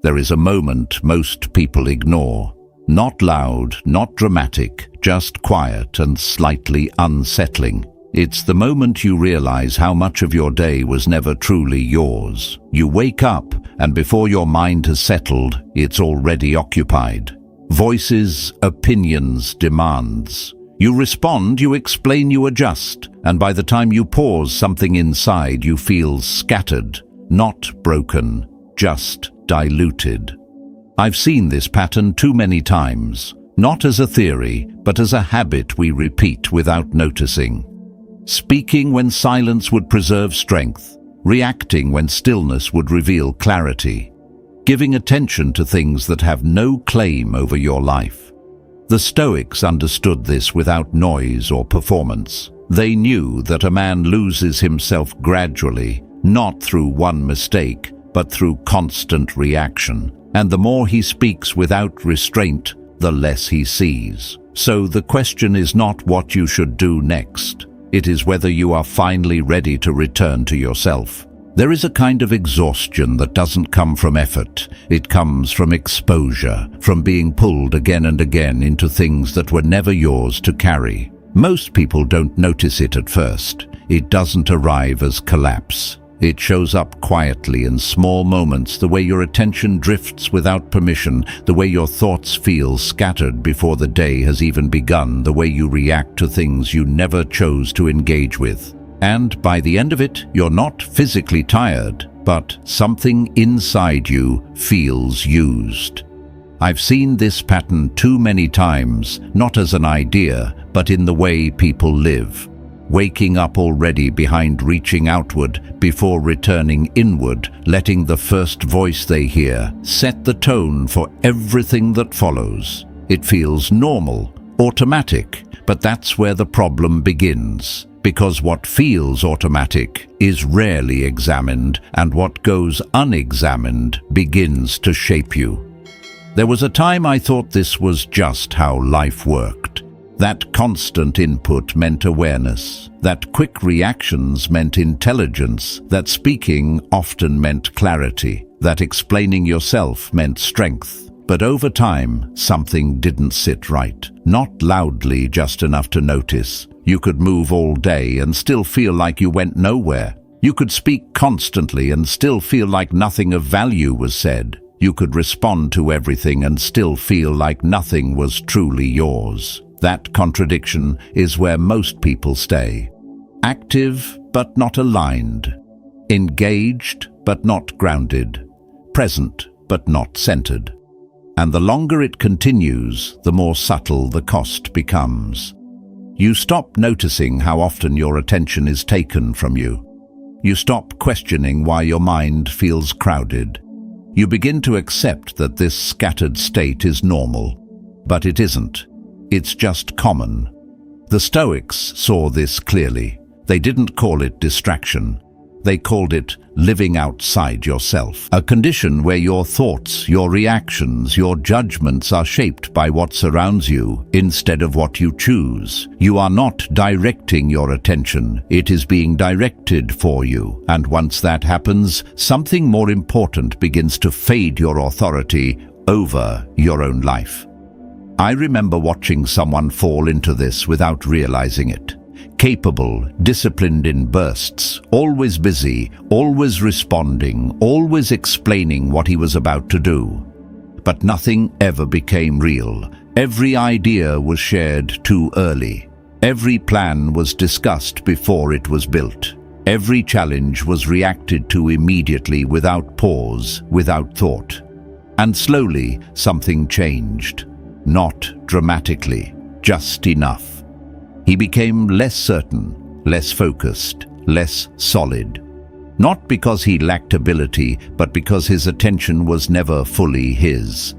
there is a moment most people ignore. Not loud, not dramatic, just quiet and slightly unsettling. It's the moment you realize how much of your day was never truly yours. You wake up, and before your mind has settled, it's already occupied. Voices, opinions, demands. You respond, you explain, you adjust, and by the time you pause, something inside you feels scattered, not broken, just diluted. I've seen this pattern too many times, not as a theory, but as a habit we repeat without noticing. Speaking when silence would preserve strength, reacting when stillness would reveal clarity, giving attention to things that have no claim over your life. The Stoics understood this without noise or performance. They knew that a man loses himself gradually, not through one mistake, but through constant reaction. And the more he speaks without restraint, the less he sees. So the question is not what you should do next. It is whether you are finally ready to return to yourself. There is a kind of exhaustion that doesn't come from effort. It comes from exposure, from being pulled again and again into things that were never yours to carry. Most people don't notice it at first. It doesn't arrive as collapse. It shows up quietly in small moments, the way your attention drifts without permission, the way your thoughts feel scattered before the day has even begun, the way you react to things you never chose to engage with. And by the end of it, you're not physically tired, but something inside you feels used. I've seen this pattern too many times, not as an idea, but in the way people live. Waking up already behind reaching outward before returning inward, letting the first voice they hear set the tone for everything that follows. It feels normal, automatic, but that's where the problem begins. Because what feels automatic is rarely examined, and what goes unexamined begins to shape you. There was a time I thought this was just how life worked. That constant input meant awareness, that quick reactions meant intelligence, that speaking often meant clarity, that explaining yourself meant strength. But over time, something didn't sit right. Not loudly, just enough to notice. You could move all day and still feel like you went nowhere. You could speak constantly and still feel like nothing of value was said. You could respond to everything and still feel like nothing was truly yours. That contradiction is where most people stay. Active, but not aligned. Engaged, but not grounded. Present, but not centered. And the longer it continues, the more subtle the cost becomes. You stop noticing how often your attention is taken from you. You stop questioning why your mind feels crowded. You begin to accept that this scattered state is normal. But it isn't. It's just common. The Stoics saw this clearly. They didn't call it distraction. They called it living outside yourself, a condition where your thoughts, your reactions, your judgments are shaped by what surrounds you instead of what you choose. You are not directing your attention, it is being directed for you. And once that happens, something more important begins to fade your authority over your own life. I remember watching someone fall into this without realizing it. Capable, disciplined in bursts, always busy, always responding, always explaining what he was about to do. But nothing ever became real. Every idea was shared too early. Every plan was discussed before it was built. Every challenge was reacted to immediately without pause, without thought. And slowly, something changed. Not dramatically, just enough. He became less certain, less focused, less solid. Not because he lacked ability, but because his attention was never fully his.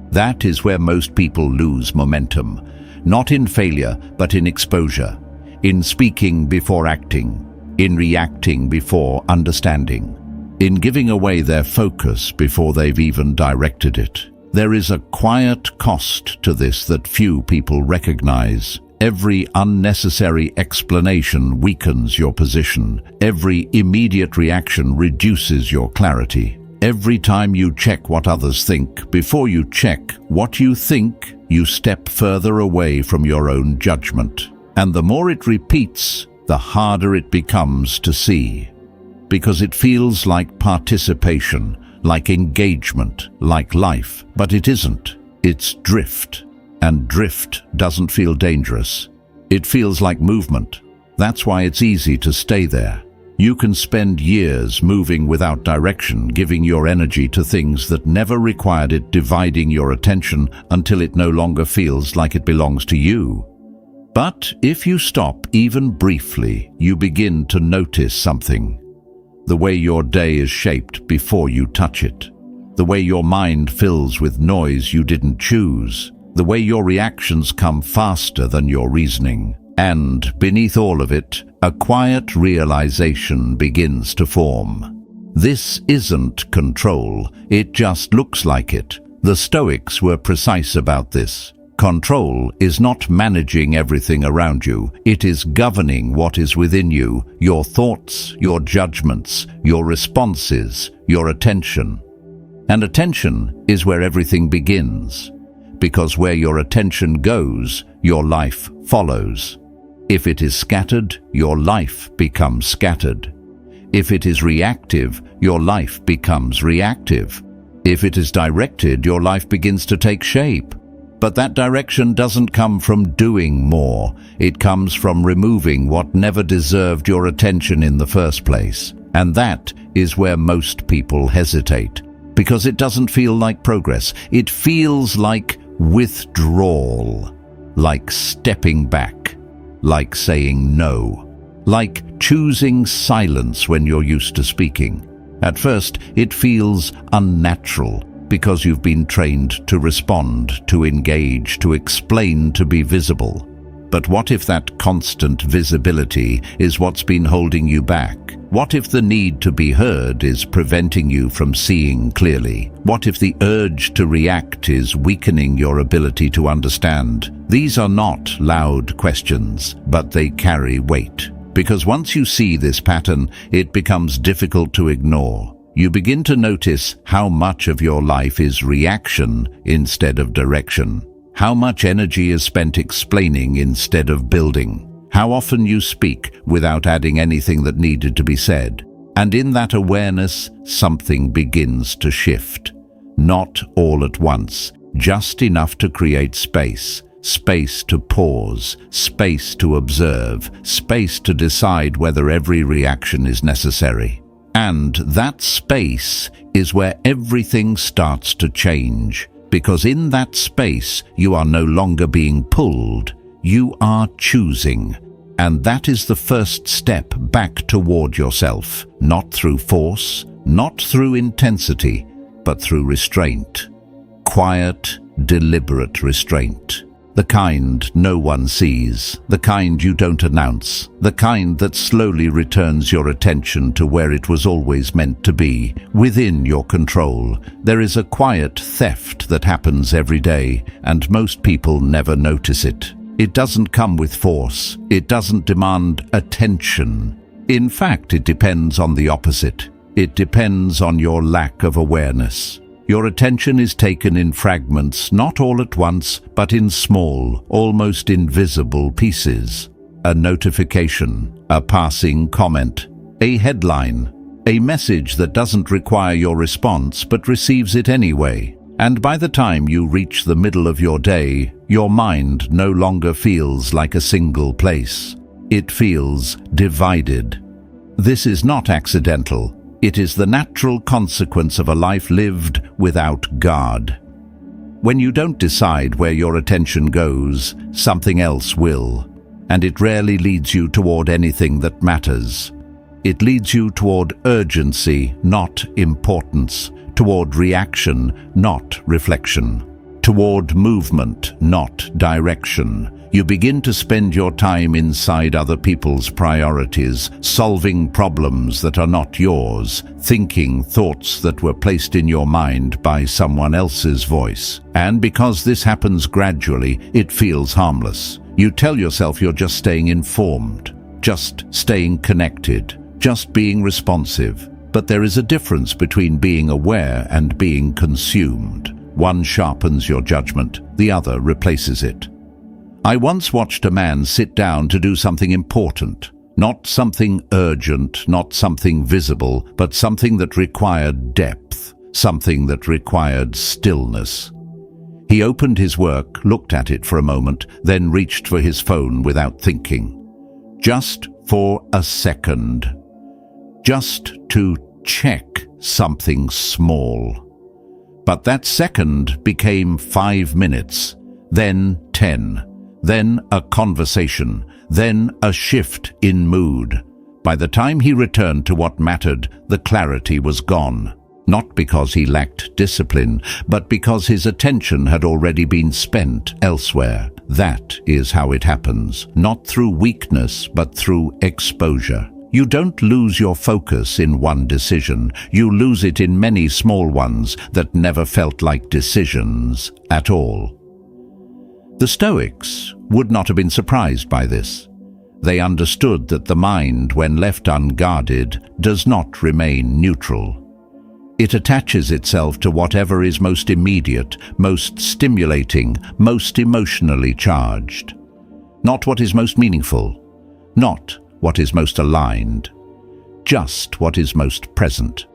That is where most people lose momentum. Not in failure, but in exposure. In speaking before acting. In reacting before understanding. In giving away their focus before they've even directed it. There is a quiet cost to this that few people recognize. Every unnecessary explanation weakens your position. Every immediate reaction reduces your clarity. every time you check what others think, before you check what you think, you step further away from your own judgment. And the more it repeats, the harder it becomes to see. Because it feels like participation, like engagement, like life. But it isn't. It's drift. And drift doesn't feel dangerous. It feels like movement. That's why it's easy to stay there. You can spend years moving without direction, giving your energy to things that never required it, dividing your attention until it no longer feels like it belongs to you. But if you stop even briefly, you begin to notice something. The way your day is shaped before you touch it. The way your mind fills with noise you didn't choose. The way your reactions come faster than your reasoning. And beneath all of it, a quiet realization begins to form. This isn't control, it just looks like it. The Stoics were precise about this. Control is not managing everything around you, it is governing what is within you, your thoughts, your judgments, your responses, your attention. And attention is where everything begins, because where your attention goes, your life follows. If it is scattered, your life becomes scattered. If it is reactive, your life becomes reactive. If it is directed, your life begins to take shape. But that direction doesn't come from doing more. It comes from removing what never deserved your attention in the first place. And that is where most people hesitate. Because it doesn't feel like progress. It feels like withdrawal. Like stepping back. Like saying no. Like choosing silence when you're used to speaking. At first, it feels unnatural. Because you've been trained to respond, to engage, to explain, to be visible. But what if that constant visibility is what's been holding you back? What if the need to be heard is preventing you from seeing clearly? What if the urge to react is weakening your ability to understand? These are not loud questions, but they carry weight. Because once you see this pattern, it becomes difficult to ignore. You begin to notice how much of your life is reaction instead of direction. How much energy is spent explaining instead of building. How often you speak without adding anything that needed to be said. And in that awareness, something begins to shift. Not all at once, just enough to create space. Space to pause, space to observe, space to decide whether every reaction is necessary. And that space is where everything starts to change, because in that space you are no longer being pulled, you are choosing. And that is the first step back toward yourself, not through force, not through intensity, but through restraint. Quiet, deliberate restraint. The kind no one sees, the kind you don't announce, the kind that slowly returns your attention to where it was always meant to be, within your control. There is a quiet theft that happens every day, and most people never notice it. It doesn't come with force. It doesn't demand attention. In fact, it depends on the opposite. It depends on your lack of awareness. Your attention is taken in fragments, not all at once, but in small, almost invisible pieces. A notification, a passing comment, a headline, a message that doesn't require your response but receives it anyway. And by the time you reach the middle of your day, your mind no longer feels like a single place. It feels divided. This is not accidental. It is the natural consequence of a life lived without guard. When you don't decide where your attention goes, something else will, and it rarely leads you toward anything that matters. It leads you toward urgency, not importance, toward reaction, not reflection, toward movement, not direction. You begin to spend your time inside other people's priorities, solving problems that are not yours, thinking thoughts that were placed in your mind by someone else's voice. And because this happens gradually, it feels harmless. You tell yourself you're just staying informed, just staying connected, just being responsive. But there is a difference between being aware and being consumed. One sharpens your judgment, the other replaces it. I once watched a man sit down to do something important. Not something urgent, not something visible, but something that required depth, something that required stillness. He opened his work, looked at it for a moment, then reached for his phone without thinking. Just for a second. Just to check something small. But that second became 5 minutes, then 10, then a conversation, then a shift in mood. By the time he returned to what mattered, the clarity was gone. Not because he lacked discipline, but because his attention had already been spent elsewhere. That is how it happens, not through weakness, but through exposure. You don't lose your focus in one decision. You lose it in many small ones that never felt like decisions at all. The Stoics would not have been surprised by this. They understood that the mind, when left unguarded, does not remain neutral. It attaches itself to whatever is most immediate, most stimulating, most emotionally charged. Not what is most meaningful, not what is most aligned, just what is most present.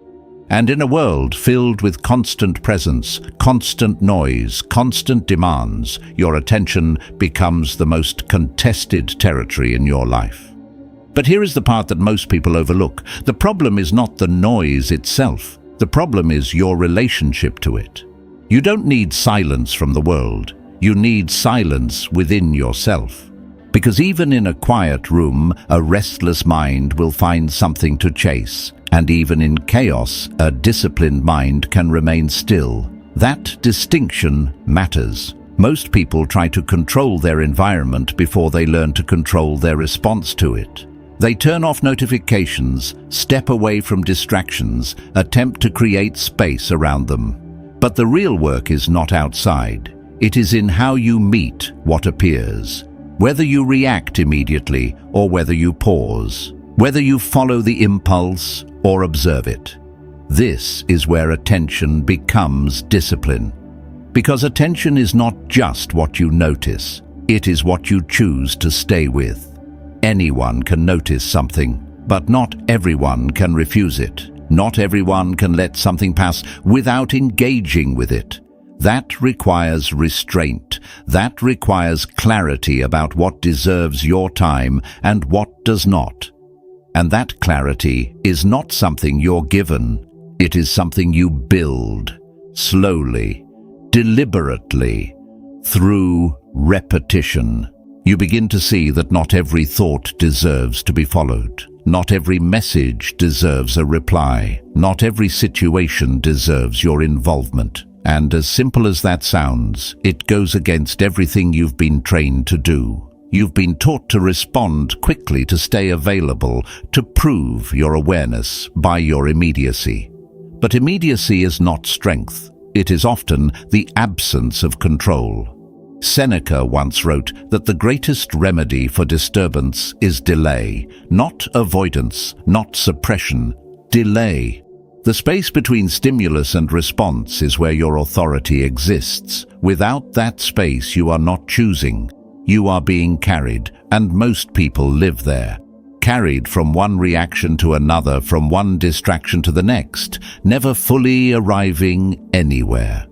And in a world filled with constant presence, constant noise, constant demands, your attention becomes the most contested territory in your life. But here is the part that most people overlook. The problem is not the noise itself. The problem is your relationship to it. You don't need silence from the world. You need silence within yourself. Because even in a quiet room, a restless mind will find something to chase. And even in chaos, a disciplined mind can remain still. That distinction matters. Most people try to control their environment before they learn to control their response to it. They turn off notifications, step away from distractions, attempt to create space around them. But the real work is not outside. It is in how you meet what appears. Whether you react immediately or whether you pause. Whether you follow the impulse or observe it. This is where attention becomes discipline. Because attention is not just what you notice, it is what you choose to stay with. Anyone can notice something, but not everyone can refuse it. Not everyone can let something pass without engaging with it. That requires restraint. That requires clarity about what deserves your time and what does not. And that clarity is not something you're given. It is something you build, slowly, deliberately, through repetition. You begin to see that not every thought deserves to be followed. Not every message deserves a reply. Not every situation deserves your involvement. And as simple as that sounds, it goes against everything you've been trained to do. You've been taught to respond quickly, to stay available, to prove your awareness by your immediacy. But immediacy is not strength. It is often the absence of control. Seneca once wrote that the greatest remedy for disturbance is delay, not avoidance, not suppression, delay. The space between stimulus and response is where your authority exists. Without that space, you are not choosing. You are being carried, and most people live there. Carried from one reaction to another, from one distraction to the next, never fully arriving anywhere.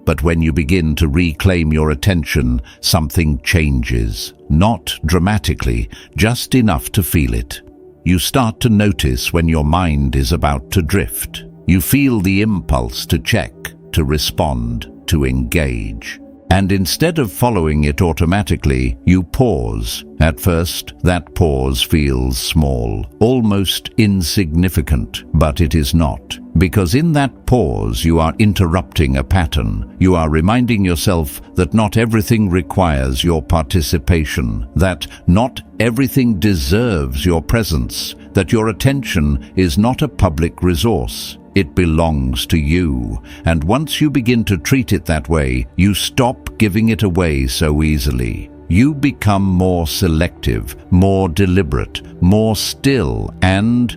But when you begin to reclaim your attention, something changes. Not dramatically, just enough to feel it. You start to notice when your mind is about to drift. You feel the impulse to check, to respond, to engage. And instead of following it automatically, you pause. At first, that pause feels small, almost insignificant, but it is not. Because in that pause, you are interrupting a pattern. You are reminding yourself that not everything requires your participation, that not everything deserves your presence, that your attention is not a public resource. It belongs to you, and once you begin to treat it that way, you stop giving it away so easily. You become more selective, more deliberate, more still, and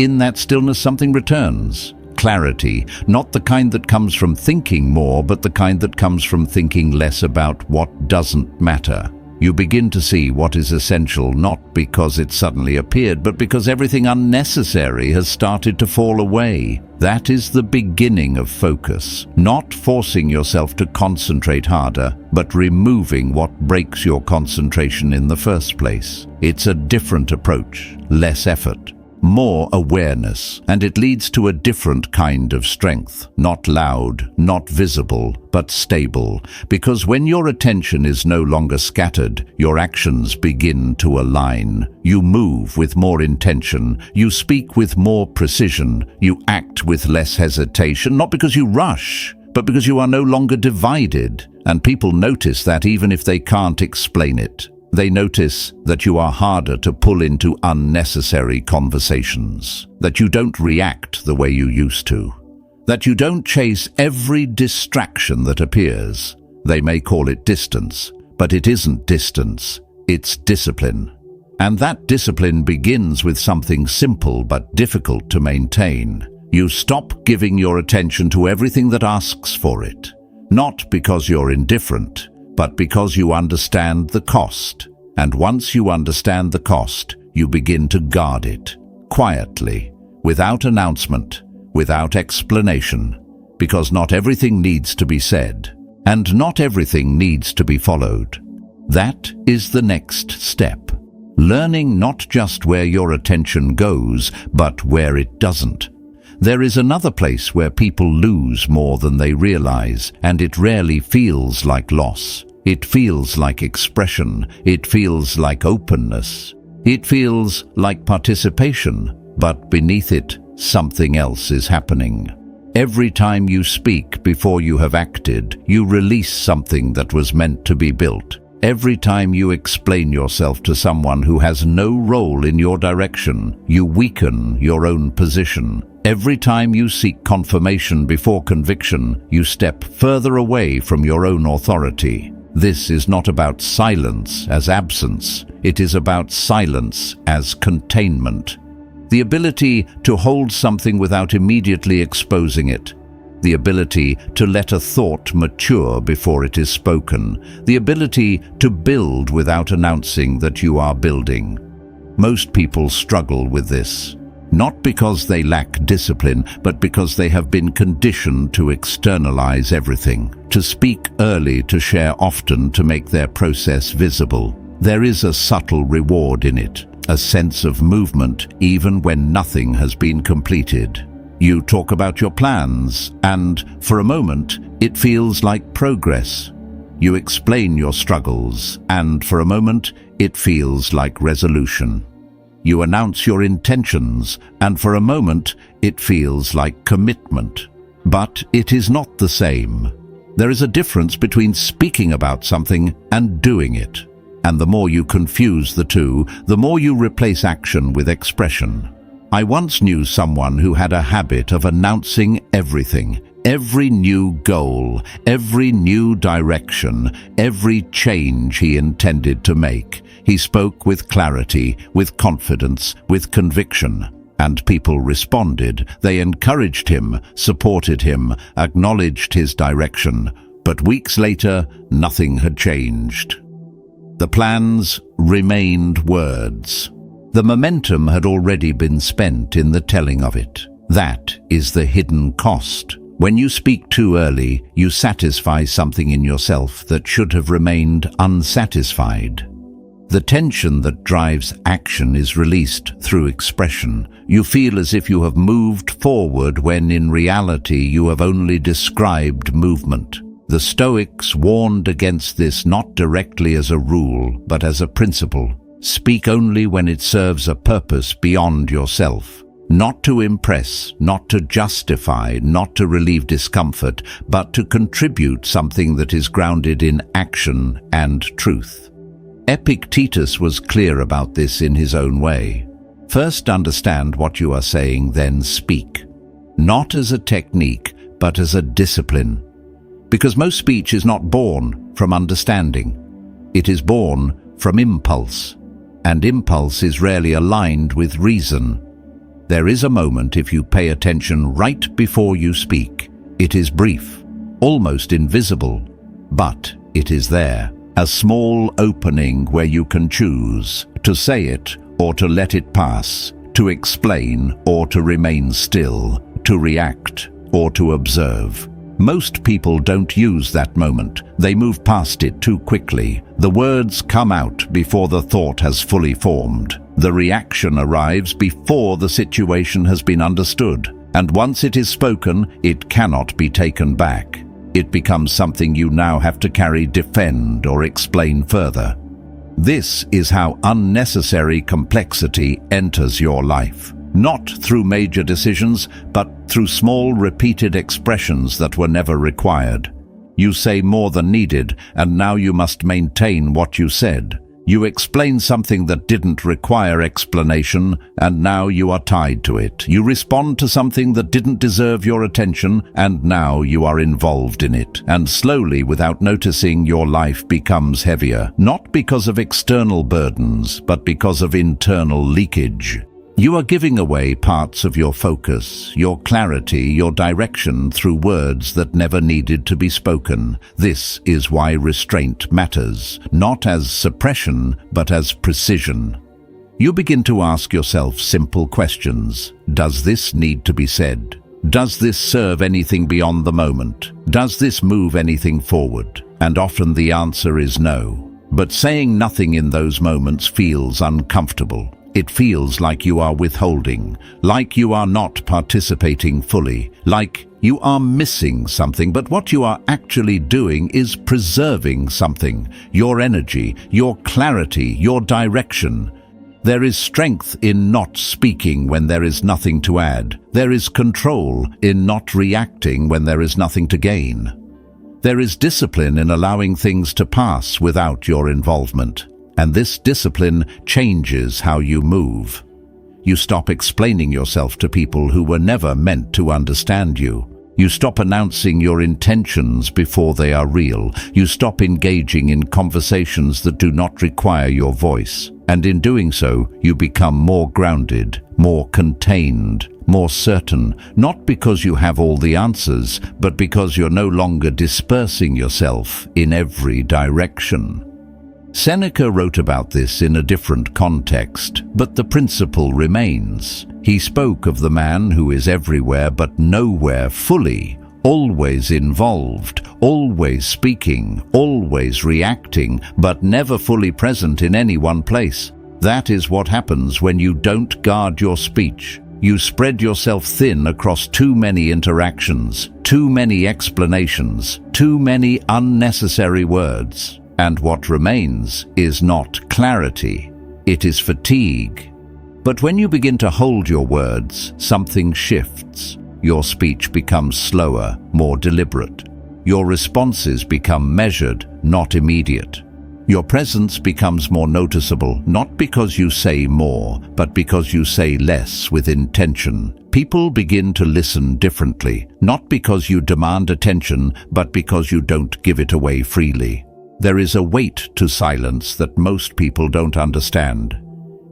in that stillness something returns. Clarity, not the kind that comes from thinking more, but the kind that comes from thinking less about what doesn't matter. You begin to see what is essential, not because it suddenly appeared, but because everything unnecessary has started to fall away. That is the beginning of focus. Not forcing yourself to concentrate harder, but removing what breaks your concentration in the first place. It's a different approach, less effort, more awareness, and it leads to a different kind of strength. Not loud, not visible, but stable. Because when your attention is no longer scattered, your actions begin to align. You move with more intention, you speak with more precision, you act with less hesitation, not because you rush, but because you are no longer divided. And people notice that even if they can't explain it. They notice that you are harder to pull into unnecessary conversations, that you don't react the way you used to, that you don't chase every distraction that appears. They may call it distance, but it isn't distance, it's discipline. And that discipline begins with something simple but difficult to maintain. You stop giving your attention to everything that asks for it, not because you're indifferent, but because you understand the cost. And once you understand the cost, you begin to guard it, quietly, without announcement, without explanation, because not everything needs to be said, and not everything needs to be followed. That is the next step. Learning not just where your attention goes, but where it doesn't. There is another place where people lose more than they realize, and it rarely feels like loss. It feels like expression. It feels like openness. It feels like participation, but beneath it, something else is happening. Every time you speak before you have acted, you release something that was meant to be built. Every time you explain yourself to someone who has no role in your direction, you weaken your own position. Every time you seek confirmation before conviction, you step further away from your own authority. This is not about silence as absence. It is about silence as containment. The ability to hold something without immediately exposing it. The ability to let a thought mature before it is spoken. The ability to build without announcing that you are building. Most people struggle with this. Not because they lack discipline, but because they have been conditioned to externalize everything, to speak early, to share often, to make their process visible. There is a subtle reward in it, a sense of movement, even when nothing has been completed. You talk about your plans, and for a moment, it feels like progress. You explain your struggles, and for a moment, it feels like resolution. You announce your intentions, and for a moment, it feels like commitment. But it is not the same. There is a difference between speaking about something and doing it. And the more you confuse the two, the more you replace action with expression. I once knew someone who had a habit of announcing everything. Every new goal, every new direction, every change he intended to make. He spoke with clarity, with confidence, with conviction. And people responded. They encouraged him, supported him, acknowledged his direction. But weeks later, nothing had changed. The plans remained words. The momentum had already been spent in the telling of it. That is the hidden cost. When you speak too early, you satisfy something in yourself that should have remained unsatisfied. The tension that drives action is released through expression. You feel as if you have moved forward when in reality you have only described movement. The Stoics warned against this not directly as a rule, but as a principle. Speak only when it serves a purpose beyond yourself. Not to impress, not to justify, not to relieve discomfort, but to contribute something that is grounded in action and truth. Epictetus was clear about this in his own way. First understand what you are saying, then speak. Not as a technique, but as a discipline. Because most speech is not born from understanding. It is born from impulse, and impulse is rarely aligned with reason. There is a moment if you pay attention right before you speak. It is brief, almost invisible, but it is there. A small opening where you can choose to say it or to let it pass, to explain or to remain still, to react or to observe. Most people don't use that moment. They move past it too quickly. The words come out before the thought has fully formed. The reaction arrives before the situation has been understood. And once it is spoken, it cannot be taken back. It becomes something you now have to carry, defend, or explain further. This is how unnecessary complexity enters your life. Not through major decisions, but through small repeated expressions that were never required. You say more than needed, and now you must maintain what you said. You explain something that didn't require explanation, and now you are tied to it. You respond to something that didn't deserve your attention, and now you are involved in it. And slowly, without noticing, your life becomes heavier, not because of external burdens, but because of internal leakage. You are giving away parts of your focus, your clarity, your direction through words that never needed to be spoken. This is why restraint matters, not as suppression, but as precision. You begin to ask yourself simple questions. Does this need to be said? Does this serve anything beyond the moment? Does this move anything forward? And often the answer is no. But saying nothing in those moments feels uncomfortable. It feels like you are withholding, like you are not participating fully, like you are missing something, but what you are actually doing is preserving something, your energy, your clarity, your direction. There is strength in not speaking when there is nothing to add. There is control in not reacting when there is nothing to gain. There is discipline in allowing things to pass without your involvement. And this discipline changes how you move. You stop explaining yourself to people who were never meant to understand you. You stop announcing your intentions before they are real. You stop engaging in conversations that do not require your voice. And in doing so, you become more grounded, more contained, more certain, not because you have all the answers, but because you're no longer dispersing yourself in every direction. Seneca wrote about this in a different context, but the principle remains. He spoke of the man who is everywhere but nowhere fully, always involved, always speaking, always reacting, but never fully present in any one place. That is what happens when you don't guard your speech. You spread yourself thin across too many interactions, too many explanations, too many unnecessary words. And what remains is not clarity, it is fatigue. But when you begin to hold your words, something shifts. Your speech becomes slower, more deliberate. Your responses become measured, not immediate. Your presence becomes more noticeable, not because you say more, but because you say less with intention. People begin to listen differently, not because you demand attention, but because you don't give it away freely. There is a weight to silence that most people don't understand.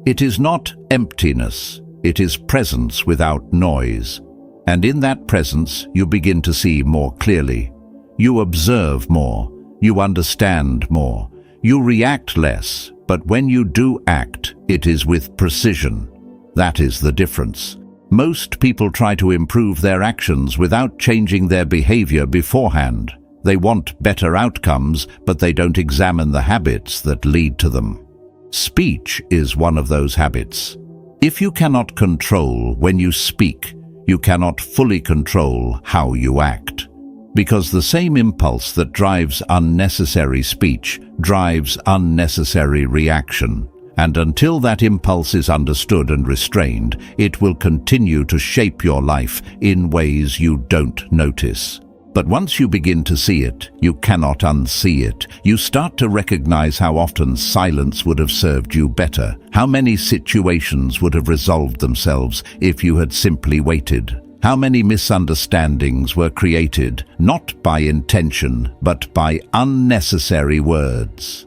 It is not emptiness, it is presence without noise. And in that presence, you begin to see more clearly. You observe more, you understand more, you react less, but when you do act, it is with precision. That is the difference. Most people try to improve their actions without changing their behavior beforehand. They want better outcomes, but they don't examine the habits that lead to them. Speech is one of those habits. If you cannot control when you speak, you cannot fully control how you act. Because the same impulse that drives unnecessary speech drives unnecessary reaction. And until that impulse is understood and restrained, it will continue to shape your life in ways you don't notice. But once you begin to see it, you cannot unsee it. You start to recognize how often silence would have served you better, how many situations would have resolved themselves if you had simply waited, how many misunderstandings were created, not by intention, but by unnecessary words.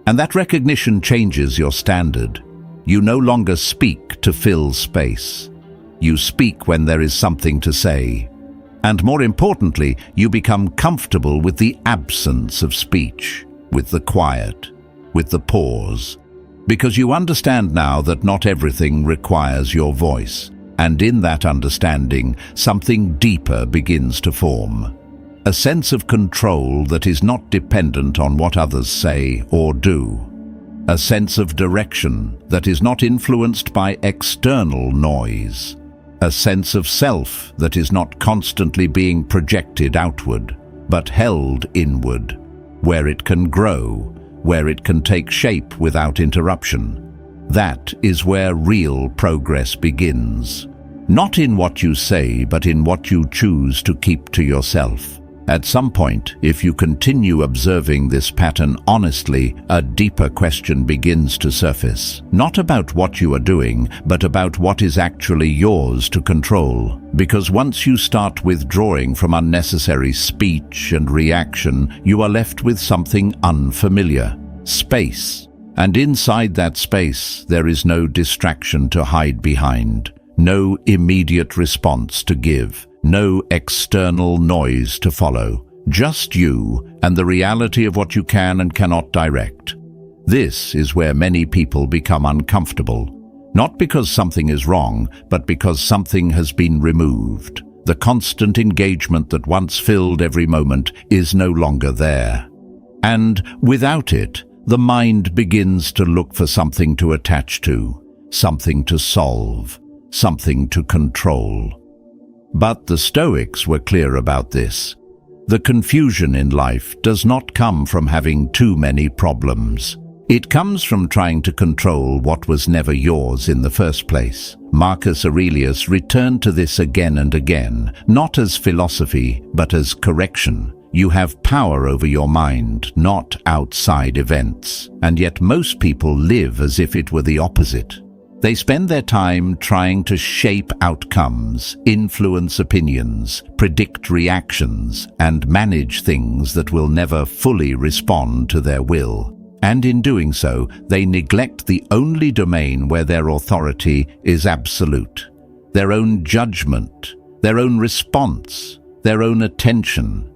And that recognition changes your standard. You no longer speak to fill space. You speak when there is something to say. And more importantly, you become comfortable with the absence of speech, with the quiet, with the pause. Because you understand now that not everything requires your voice. And in that understanding, something deeper begins to form. A sense of control that is not dependent on what others say or do. A sense of direction that is not influenced by external noise. A sense of self that is not constantly being projected outward, but held inward, where it can grow, where it can take shape without interruption. That is where real progress begins. Not in what you say, but in what you choose to keep to yourself. At some point, if you continue observing this pattern honestly, a deeper question begins to surface. Not about what you are doing, but about what is actually yours to control. Because once you start withdrawing from unnecessary speech and reaction, you are left with something unfamiliar: space. And inside that space, there is no distraction to hide behind, no immediate response to give. No external noise to follow, just you and the reality of what you can and cannot direct. This is where many people become uncomfortable, not because something is wrong, but because something has been removed. The constant engagement that once filled every moment is no longer there. And without it, the mind begins to look for something to attach to, something to solve, something to control. But the Stoics were clear about this. The confusion in life does not come from having too many problems. It comes from trying to control what was never yours in the first place. Marcus Aurelius returned to this again and again, not as philosophy, but as correction. You have power over your mind, not outside events. And yet most people live as if it were the opposite. They spend their time trying to shape outcomes, influence opinions, predict reactions, and manage things that will never fully respond to their will. And in doing so, they neglect the only domain where their authority is absolute: their own judgment, their own response, their own attention.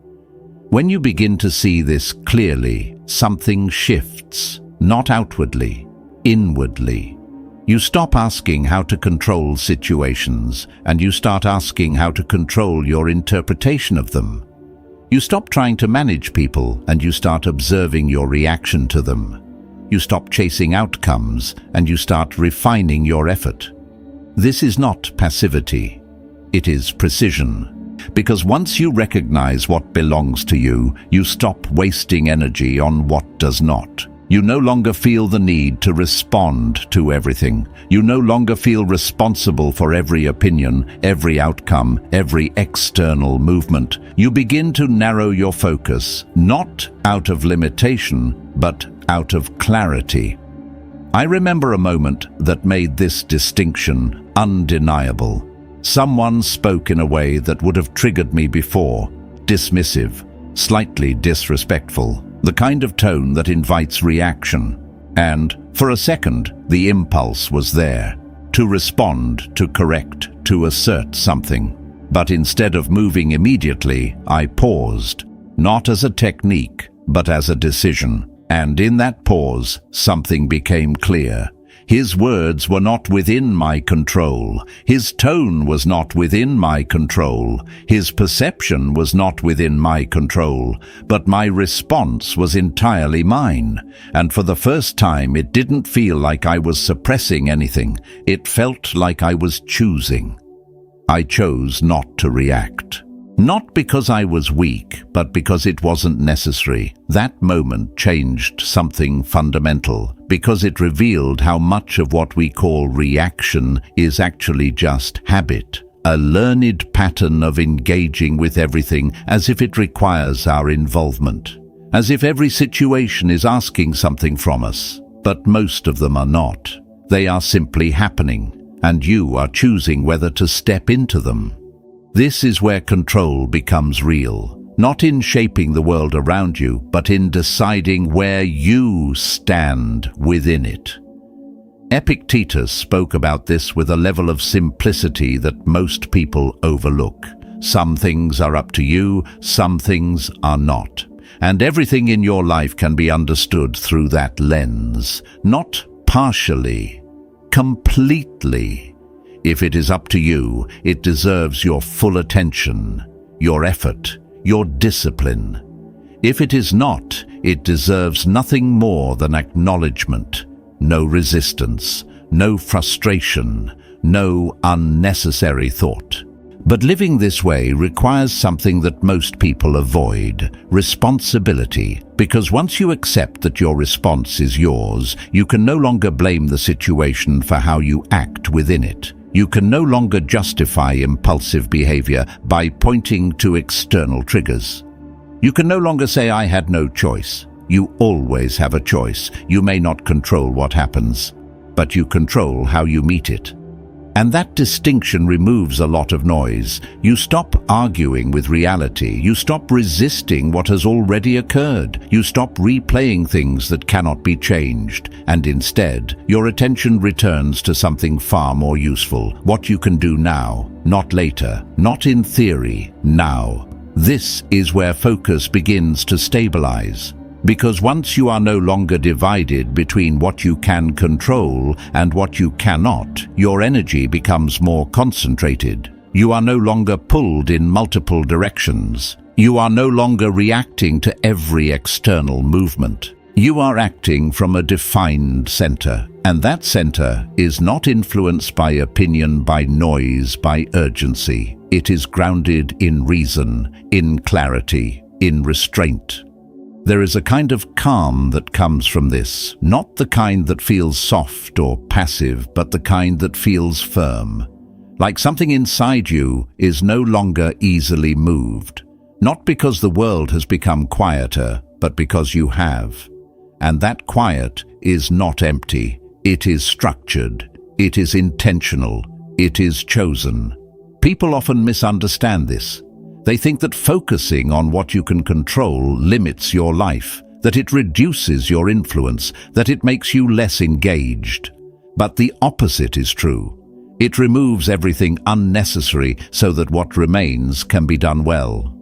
When you begin to see this clearly, something shifts, not outwardly, inwardly. You stop asking how to control situations, and you start asking how to control your interpretation of them. You stop trying to manage people, and you start observing your reaction to them. You stop chasing outcomes, and you start refining your effort. This is not passivity. It is precision. Because once you recognize what belongs to you, you stop wasting energy on what does not. You no longer feel the need to respond to everything. You no longer feel responsible for every opinion, every outcome, every external movement. You begin to narrow your focus, not out of limitation, but out of clarity. I remember a moment that made this distinction undeniable. Someone spoke in a way that would have triggered me before, dismissive, slightly disrespectful. The kind of tone that invites reaction. And, for a second, the impulse was there, to respond, to correct, to assert something. But instead of moving immediately, I paused, not as a technique, but as a decision. And in that pause, something became clear. His words were not within my control. His tone was not within my control. His perception was not within my control. But my response was entirely mine. And for the first time, it didn't feel like I was suppressing anything. It felt like I was choosing. I chose not to react. Not because I was weak, but because it wasn't necessary. That moment changed something fundamental, because it revealed how much of what we call reaction is actually just habit, a learned pattern of engaging with everything as if it requires our involvement, as if every situation is asking something from us. But most of them are not. They are simply happening, and you are choosing whether to step into them. This is where control becomes real, not in shaping the world around you, but in deciding where you stand within it. Epictetus spoke about this with a level of simplicity that most people overlook. Some things are up to you, some things are not. And everything in your life can be understood through that lens, not partially, completely. If it is up to you, it deserves your full attention, your effort, your discipline. If it is not, it deserves nothing more than acknowledgement, no resistance, no frustration, no unnecessary thought. But living this way requires something that most people avoid: responsibility. Because once you accept that your response is yours, you can no longer blame the situation for how you act within it. You can no longer justify impulsive behavior by pointing to external triggers. You can no longer say, "I had no choice." You always have a choice. You may not control what happens, but you control how you meet it. And that distinction removes a lot of noise. You stop arguing with reality. You stop resisting what has already occurred. You stop replaying things that cannot be changed. And instead, your attention returns to something far more useful. What you can do now, not later, not in theory, now. This is where focus begins to stabilize. Because once you are no longer divided between what you can control and what you cannot, your energy becomes more concentrated. You are no longer pulled in multiple directions. You are no longer reacting to every external movement. You are acting from a defined center, and that center is not influenced by opinion, by noise, by urgency. It is grounded in reason, in clarity, in restraint. There is a kind of calm that comes from this, not the kind that feels soft or passive, but the kind that feels firm. Like something inside you is no longer easily moved, not because the world has become quieter, but because you have. And that quiet is not empty. It is structured. It is intentional. It is chosen. People often misunderstand this. They think that focusing on what you can control limits your life, that it reduces your influence, that it makes you less engaged. But the opposite is true. It removes everything unnecessary so that what remains can be done well.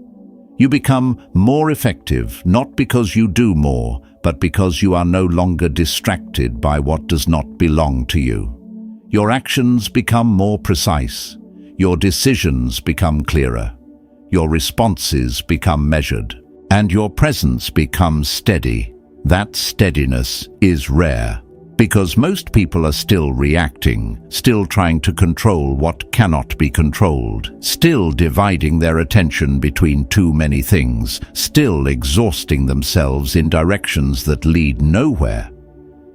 You become more effective, not because you do more, but because you are no longer distracted by what does not belong to you. Your actions become more precise. Your decisions become clearer. Your responses become measured, and your presence becomes steady. That steadiness is rare, because most people are still reacting, still trying to control what cannot be controlled, still dividing their attention between too many things, still exhausting themselves in directions that lead nowhere.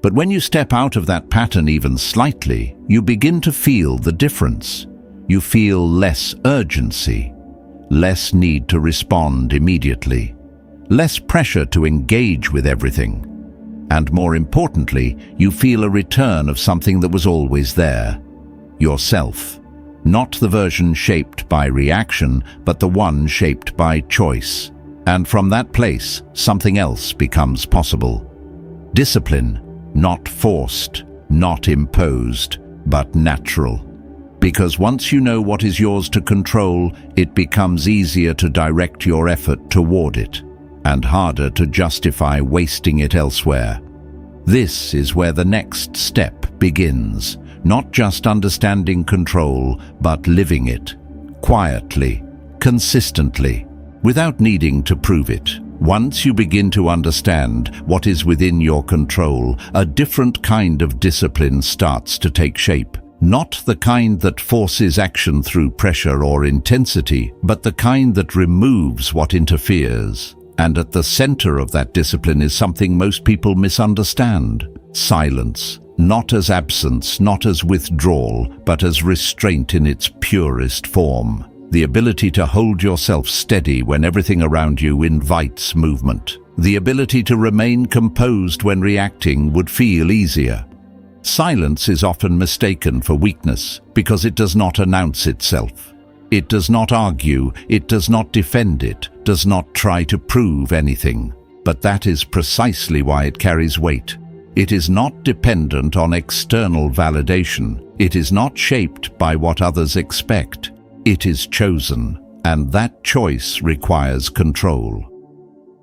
But when you step out of that pattern even slightly, you begin to feel the difference. You feel less urgency, less need to respond immediately, less pressure to engage with everything. And more importantly, you feel a return of something that was always there, yourself. Not the version shaped by reaction, but the one shaped by choice. And from that place, something else becomes possible. Discipline, not forced, not imposed, but natural. Because once you know what is yours to control, it becomes easier to direct your effort toward it, and harder to justify wasting it elsewhere. This is where the next step begins, not just understanding control, but living it, quietly, consistently, without needing to prove it. Once you begin to understand what is within your control, a different kind of discipline starts to take shape. Not the kind that forces action through pressure or intensity, but the kind that removes what interferes. And at the center of that discipline is something most people misunderstand: silence. Not as absence, not as withdrawal, but as restraint in its purest form. The ability to hold yourself steady when everything around you invites movement. The ability to remain composed when reacting would feel easier. Silence is often mistaken for weakness because it does not announce itself. It does not argue, it does not defend it, does not try to prove anything. But that is precisely why it carries weight. It is not dependent on external validation. It is not shaped by what others expect. It is chosen, and that choice requires control.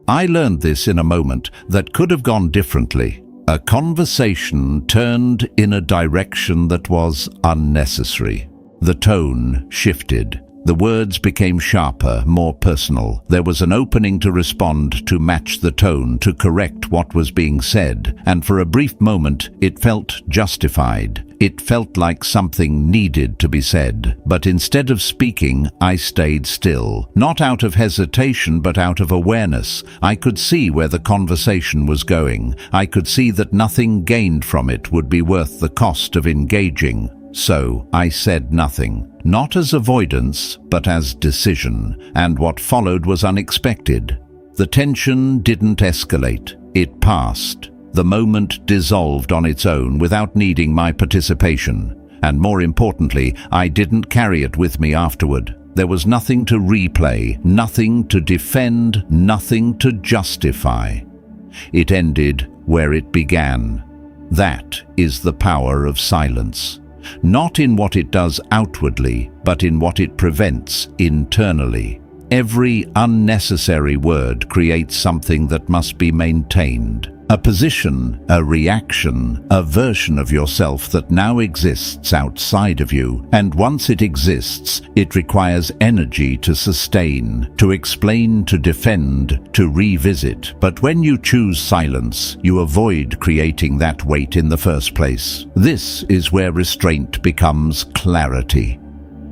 I learned this in a moment that could have gone differently. A conversation turned in a direction that was unnecessary. The tone shifted. The words became sharper, more personal. There was an opening to respond, to match the tone, to correct what was being said, and for a brief moment it felt justified. It felt like something needed to be said. But instead of speaking, I stayed still. Not out of hesitation, but out of awareness. I could see where the conversation was going. I could see that nothing gained from it would be worth the cost of engaging. So I said nothing, not as avoidance, but as decision, and what followed was unexpected. The tension didn't escalate. It passed. The moment dissolved on its own without needing my participation. And more importantly, I didn't carry it with me afterward. There was nothing to replay, nothing to defend, nothing to justify. It ended where it began. That is the power of silence. Not in what it does outwardly, but in what it prevents internally. Every unnecessary word creates something that must be maintained. A position, a reaction, a version of yourself that now exists outside of you. And once it exists, it requires energy to sustain, to explain, to defend, to revisit. But when you choose silence, you avoid creating that weight in the first place. This is where restraint becomes clarity.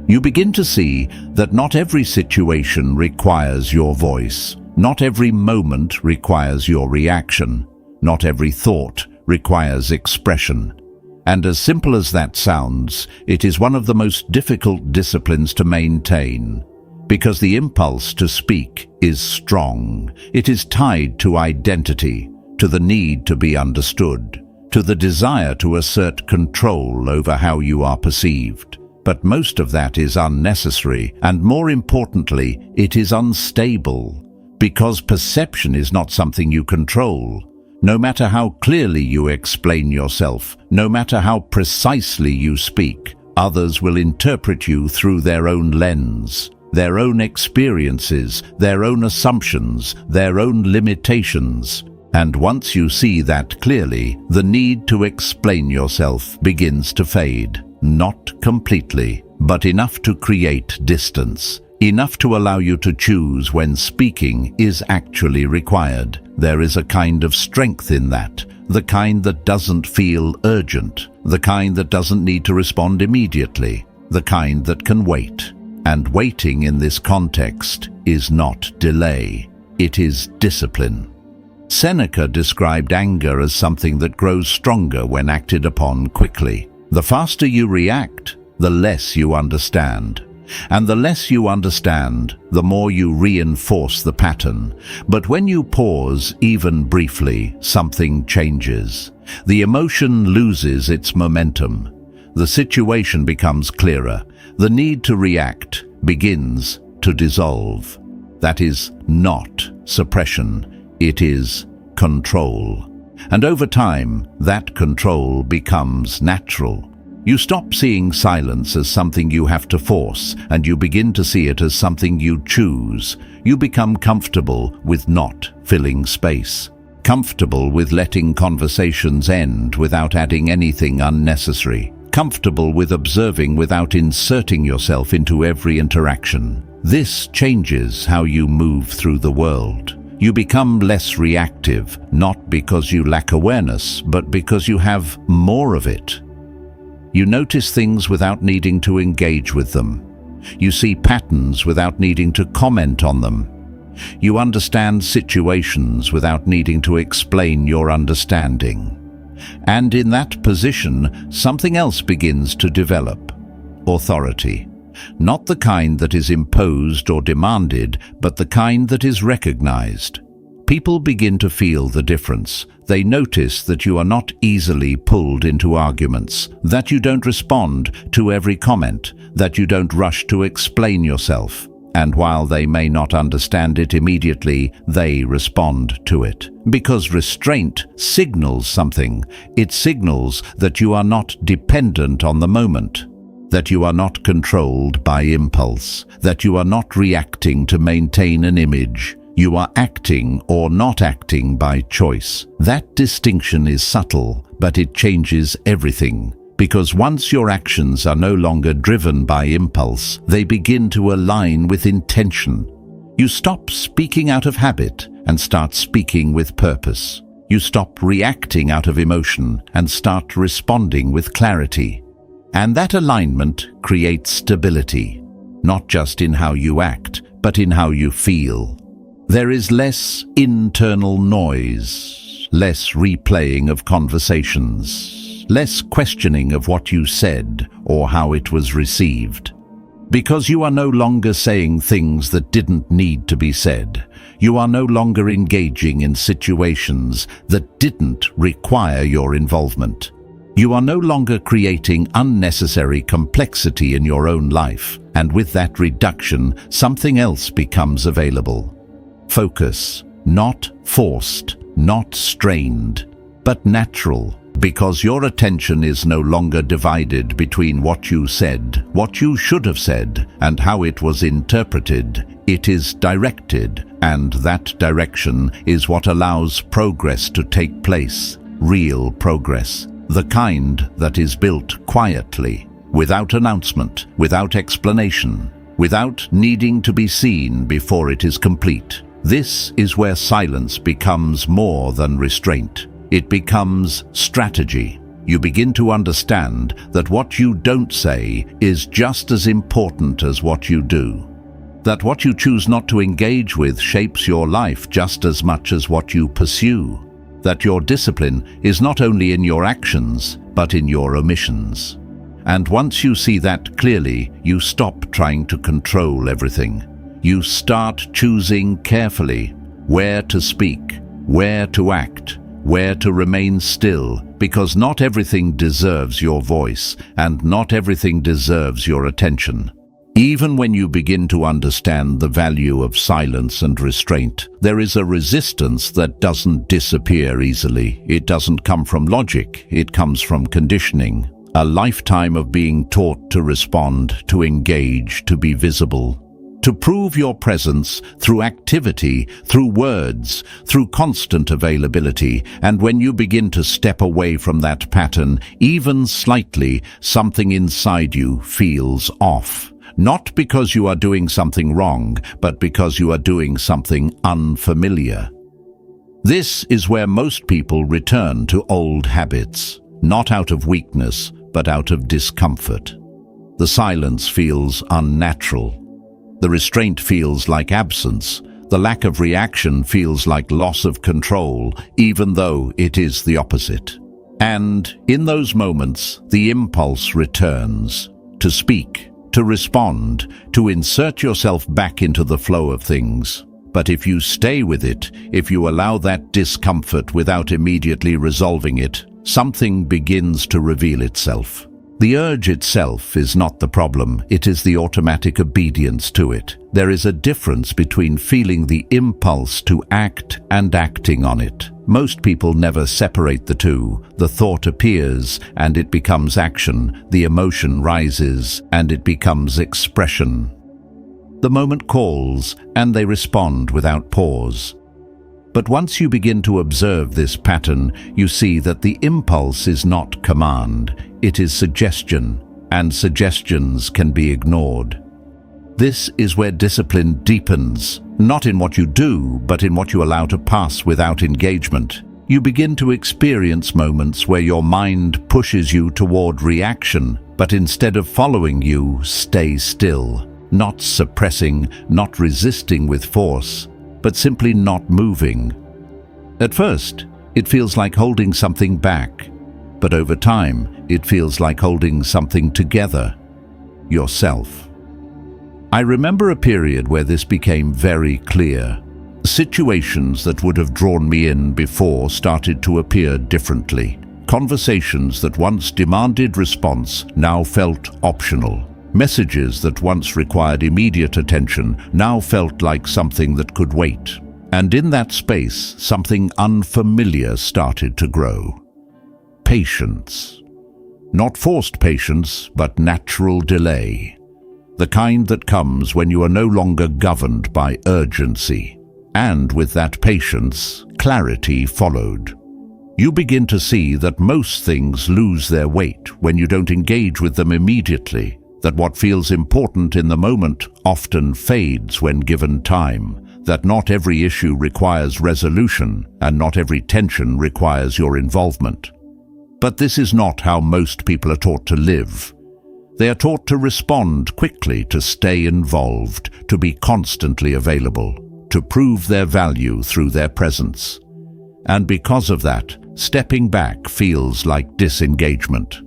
You begin to see that not every situation requires your voice. Not every moment requires your reaction. Not every thought requires expression. And as simple as that sounds, it is one of the most difficult disciplines to maintain. Because the impulse to speak is strong. It is tied to identity, to the need to be understood, to the desire to assert control over how you are perceived. But most of that is unnecessary, and more importantly, it is unstable. Because perception is not something you control. No matter how clearly you explain yourself, no matter how precisely you speak, others will interpret you through their own lens, their own experiences, their own assumptions, their own limitations. And once you see that clearly, the need to explain yourself begins to fade. Not completely, but enough to create distance. Enough to allow you to choose when speaking is actually required. There is a kind of strength in that, the kind that doesn't feel urgent, the kind that doesn't need to respond immediately, the kind that can wait. And waiting in this context is not delay, it is discipline. Seneca described anger as something that grows stronger when acted upon quickly. The faster you react, the less you understand. And the less you understand, the more you reinforce the pattern. But when you pause, even briefly, something changes. The emotion loses its momentum. The situation becomes clearer. The need to react begins to dissolve. That is not suppression. It is control. And over time, that control becomes natural. You stop seeing silence as something you have to force, and you begin to see it as something you choose. You become comfortable with not filling space. Comfortable with letting conversations end without adding anything unnecessary. Comfortable with observing without inserting yourself into every interaction. This changes how you move through the world. You become less reactive, not because you lack awareness, but because you have more of it. You notice things without needing to engage with them. You see patterns without needing to comment on them. You understand situations without needing to explain your understanding. And in that position, something else begins to develop. Authority. Not the kind that is imposed or demanded, but the kind that is recognized. People begin to feel the difference. They notice that you are not easily pulled into arguments, that you don't respond to every comment, that you don't rush to explain yourself. and while they may not understand it immediately, they respond to it. Because restraint signals something. It signals that you are not dependent on the moment, that you are not controlled by impulse, that you are not reacting to maintain an image. You are acting or not acting by choice. That distinction is subtle, but it changes everything. Because once your actions are no longer driven by impulse, they begin to align with intention. You stop speaking out of habit and start speaking with purpose. You stop reacting out of emotion and start responding with clarity. And that alignment creates stability, not just in how you act, but in how you feel. There is less internal noise, less replaying of conversations, less questioning of what you said or how it was received. Because you are no longer saying things that didn't need to be said. You are no longer engaging in situations that didn't require your involvement. You are no longer creating unnecessary complexity in your own life, and with that reduction, something else becomes available. Focus, not forced, not strained, but natural, because your attention is no longer divided between what you said, what you should have said, and how it was interpreted. It is directed, and that direction is what allows progress to take place, real progress, the kind that is built quietly, without announcement, without explanation, without needing to be seen before it is complete. This is where silence becomes more than restraint. It becomes strategy. You begin to understand that what you don't say is just as important as what you do. That what you choose not to engage with shapes your life just as much as what you pursue. That your discipline is not only in your actions, but in your omissions. And once you see that clearly, you stop trying to control everything. You start choosing carefully where to speak, where to act, where to remain still, because not everything deserves your voice, and not everything deserves your attention. Even when you begin to understand the value of silence and restraint, there is a resistance that doesn't disappear easily. It doesn't come from logic, it comes from conditioning. A lifetime of being taught to respond, to engage, to be visible. To prove your presence through activity, through words, through constant availability, and when you begin to step away from that pattern, even slightly, something inside you feels off. Not because you are doing something wrong, but because you are doing something unfamiliar. This is where most people return to old habits, not out of weakness, but out of discomfort. The silence feels unnatural. The restraint feels like absence. The lack of reaction feels like loss of control, even though it is the opposite. And in those moments, the impulse returns to speak, to respond, to insert yourself back into the flow of things. But if you stay with it, if you allow that discomfort without immediately resolving it, something begins to reveal itself. The urge itself is not the problem, it is the automatic obedience to it. There is a difference between feeling the impulse to act and acting on it. Most people never separate the two. The thought appears and it becomes action, the emotion rises and it becomes expression. The moment calls and they respond without pause. But once you begin to observe this pattern, you see that the impulse is not command, it is suggestion, and suggestions can be ignored. This is where discipline deepens, not in what you do, but in what you allow to pass without engagement. You begin to experience moments where your mind pushes you toward reaction, but instead of following you, stay still, not suppressing, not resisting with force, but simply not moving. At first, it feels like holding something back, but over time, it feels like holding something together, yourself. I remember a period where this became very clear. Situations that would have drawn me in before started to appear differently. Conversations that once demanded response now felt optional. Messages that once required immediate attention now felt like something that could wait. And in that space, something unfamiliar started to grow. Patience. Not forced patience, but natural delay. The kind that comes when you are no longer governed by urgency. And with that patience, clarity followed. You begin to see that most things lose their weight when you don't engage with them immediately, that what feels important in the moment often fades when given time, that not every issue requires resolution and not every tension requires your involvement. But this is not how most people are taught to live. They are taught to respond quickly, to stay involved, to be constantly available, to prove their value through their presence. And because of that, stepping back feels like disengagement,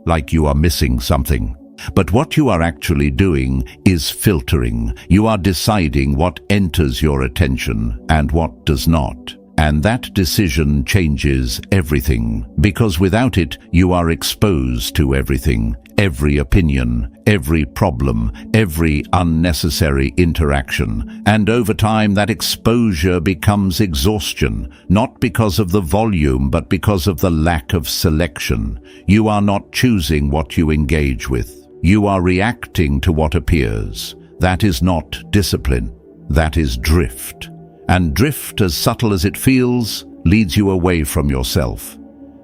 like you are missing something. But what you are actually doing is filtering. You are deciding what enters your attention and what does not. And that decision changes everything, because without it, you are exposed to everything, every opinion, every problem, every unnecessary interaction. And over time, that exposure becomes exhaustion, not because of the volume, but because of the lack of selection. You are not choosing what you engage with. You are reacting to what appears. That is not discipline. That is drift. And drift, as subtle as it feels, leads you away from yourself.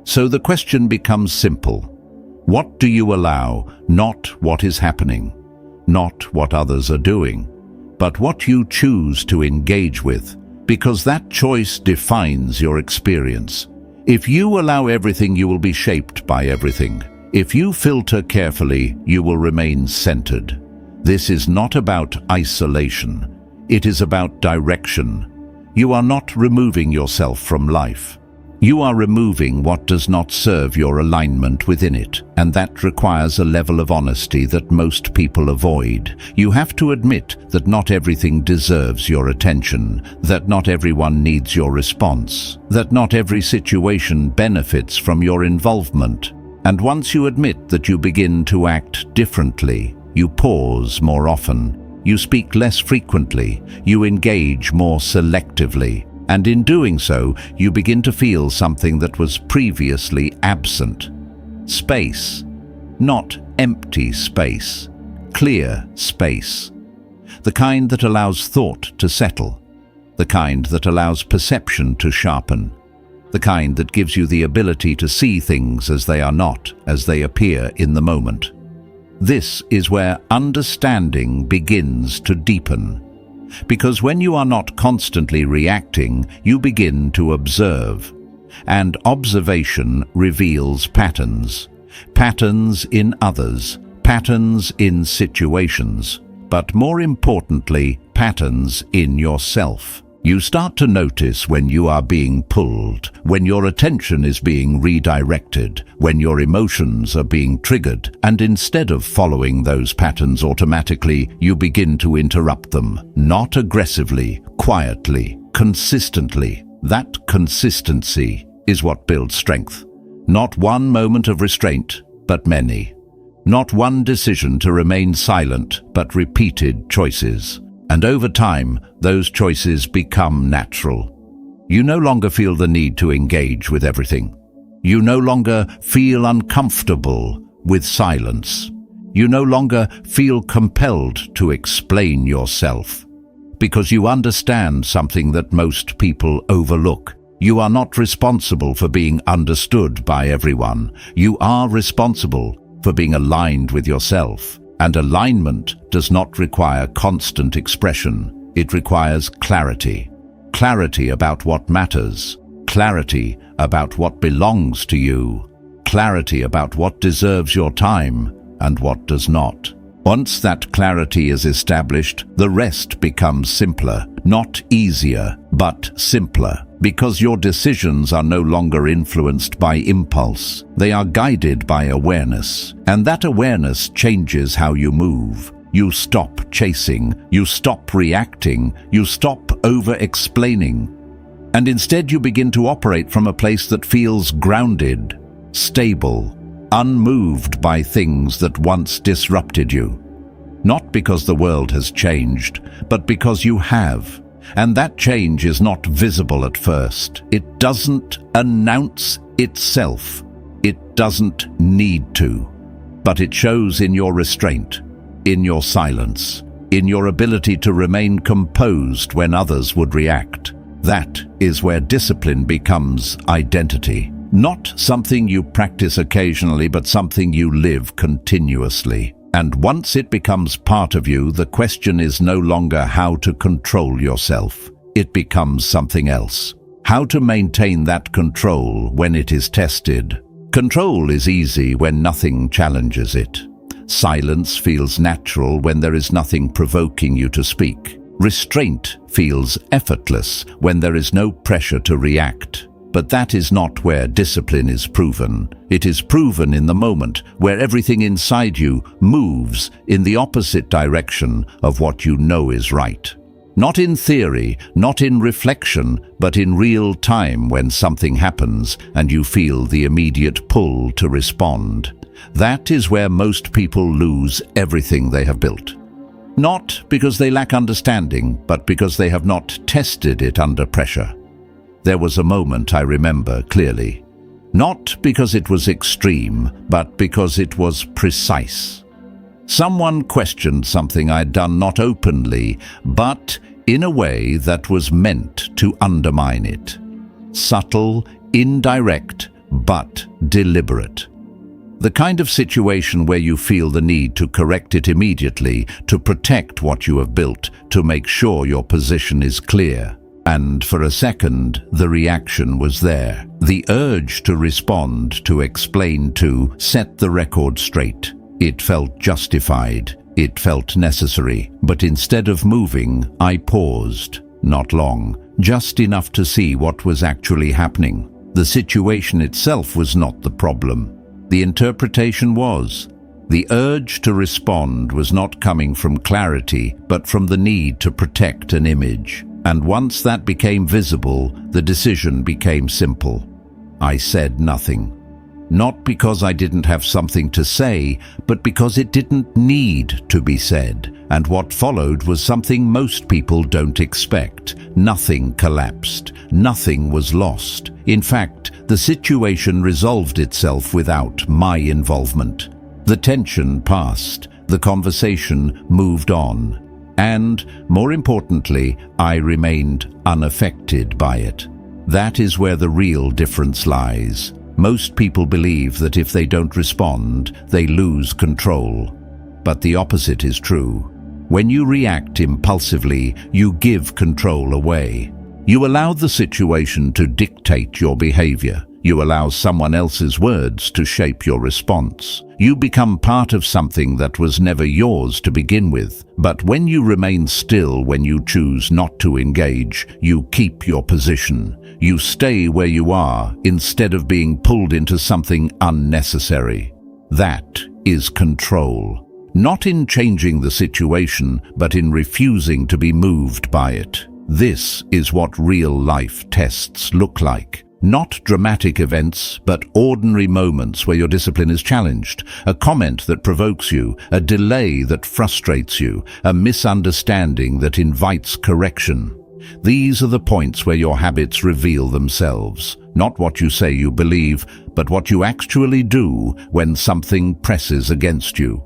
So the question becomes simple. What do you allow, not what is happening, not what others are doing, but what you choose to engage with, because that choice defines your experience. If you allow everything, you will be shaped by everything. If you filter carefully, you will remain centered. This is not about isolation. It is about direction. You are not removing yourself from life. You are removing what does not serve your alignment within it, and that requires a level of honesty that most people avoid. You have to admit that not everything deserves your attention, that not everyone needs your response, that not every situation benefits from your involvement. And once you admit that, you begin to act differently. You pause more often. You speak less frequently. You engage more selectively. And in doing so, you begin to feel something that was previously absent. Space. Not empty space. Clear space. The kind that allows thought to settle. The kind that allows perception to sharpen. The kind that gives you the ability to see things as they are not, as they appear in the moment. This is where understanding begins to deepen. Because when you are not constantly reacting, you begin to observe. And observation reveals patterns. Patterns in others, patterns in situations, but more importantly, patterns in yourself. You start to notice when you are being pulled, when your attention is being redirected, when your emotions are being triggered, and instead of following those patterns automatically, you begin to interrupt them, not aggressively, quietly, consistently. That consistency is what builds strength. Not one moment of restraint, but many. Not one decision to remain silent, but repeated choices. And over time, those choices become natural. You no longer feel the need to engage with everything. You no longer feel uncomfortable with silence. You no longer feel compelled to explain yourself. Because you understand something that most people overlook. You are not responsible for being understood by everyone. You are responsible for being aligned with yourself. And alignment does not require constant expression. It requires clarity. Clarity about what matters. Clarity about what belongs to you. Clarity about what deserves your time and what does not. Once that clarity is established, the rest becomes simpler. Not easier, but simpler. Because your decisions are no longer influenced by impulse. They are guided by awareness. And that awareness changes how you move. You stop chasing. You stop reacting. You stop over-explaining. And instead you begin to operate from a place that feels grounded, stable, unmoved by things that once disrupted you. Not because the world has changed, but because you have. And that change is not visible at first. It doesn't announce itself. It doesn't need to. But it shows in your restraint, in your silence, in your ability to remain composed when others would react. That is where discipline becomes identity. Not something you practice occasionally, but something you live continuously. And once it becomes part of you, the question is no longer how to control yourself. It becomes something else. How to maintain that control when it is tested. Control is easy when nothing challenges it. Silence feels natural when there is nothing provoking you to speak. Restraint feels effortless when there is no pressure to react. But that is not where discipline is proven. It is proven in the moment, where everything inside you moves in the opposite direction of what you know is right. Not in theory, not in reflection, but in real time when something happens and you feel the immediate pull to respond. That is where most people lose everything they have built. Not because they lack understanding, but because they have not tested it under pressure. There was a moment I remember clearly. Not because it was extreme, but because it was precise. Someone questioned something I'd done, not openly, but in a way that was meant to undermine it. Subtle, indirect, but deliberate. The kind of situation where you feel the need to correct it immediately, to protect what you have built, to make sure your position is clear. And for a second, the reaction was there. The urge to respond, to explain, to set the record straight. It felt justified. It felt necessary. But instead of moving, I paused. Not long, just enough to see what was actually happening. The situation itself was not the problem. The interpretation was. The urge to respond was not coming from clarity, but from the need to protect an image. And once that became visible, the decision became simple. I said nothing. Not because I didn't have something to say, but because it didn't need to be said. And what followed was something most people don't expect. Nothing collapsed. Nothing was lost. In fact, the situation resolved itself without my involvement. The tension passed. The conversation moved on. And, more importantly, I remained unaffected by it. That is where the real difference lies. Most people believe that if they don't respond, they lose control. But the opposite is true. When you react impulsively, you give control away. You allow the situation to dictate your behavior. You allow someone else's words to shape your response. You become part of something that was never yours to begin with. But when you remain still, when you choose not to engage, you keep your position. You stay where you are instead of being pulled into something unnecessary. That is control. Not in changing the situation, but in refusing to be moved by it. This is what real-life tests look like. Not dramatic events, but ordinary moments where your discipline is challenged. A comment that provokes you, a delay that frustrates you, a misunderstanding that invites correction. These are the points where your habits reveal themselves. Not what you say you believe, but what you actually do when something presses against you.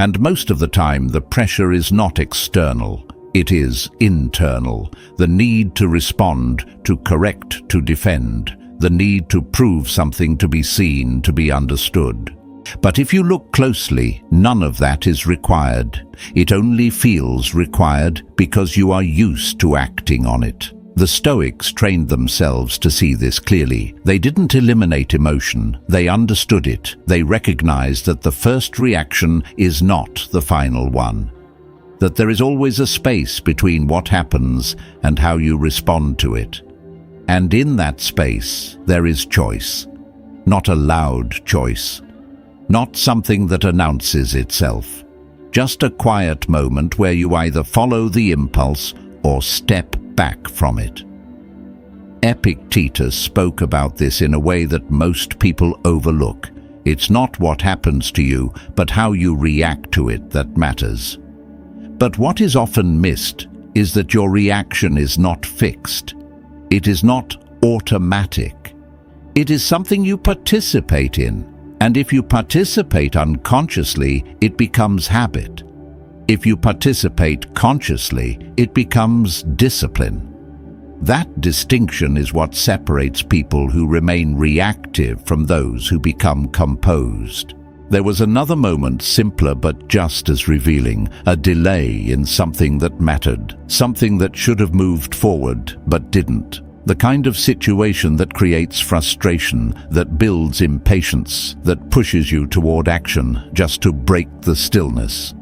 And most of the time, the pressure is not external. It is internal. The need to respond, to correct, to defend. The need to prove something, to be seen, to be understood. But if you look closely, none of that is required. It only feels required because you are used to acting on it. The Stoics trained themselves to see this clearly. They didn't eliminate emotion. They understood it. They recognized that the first reaction is not the final one. That there is always a space between what happens and how you respond to it. And in that space, there is choice. Not a loud choice. Not something that announces itself. Just a quiet moment where you either follow the impulse or step back from it. Epictetus spoke about this in a way that most people overlook. It's not what happens to you, but how you react to it that matters. But what is often missed is that your reaction is not fixed. It is not automatic. It is something you participate in, and if you participate unconsciously, it becomes habit. If you participate consciously, it becomes discipline. That distinction is what separates people who remain reactive from those who become composed. There was another moment, simpler but just as revealing, a delay in something that mattered, something that should have moved forward but didn't. The kind of situation that creates frustration, that builds impatience, that pushes you toward action just to break the stillness.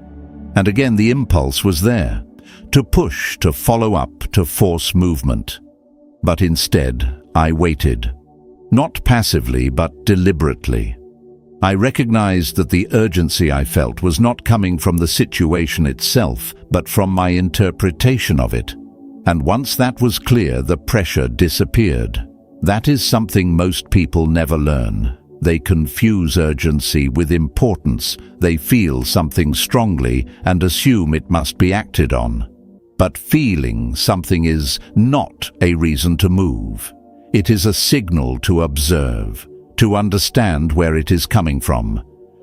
And again, the impulse was there, to push, to follow up, to force movement. But instead, I waited. Not passively, but deliberately. I recognized that the urgency I felt was not coming from the situation itself, but from my interpretation of it. And once that was clear, the pressure disappeared. That is something most people never learn. They confuse urgency with importance. They feel something strongly and assume it must be acted on. But feeling something is not a reason to move. It is a signal to observe, to understand where it is coming from,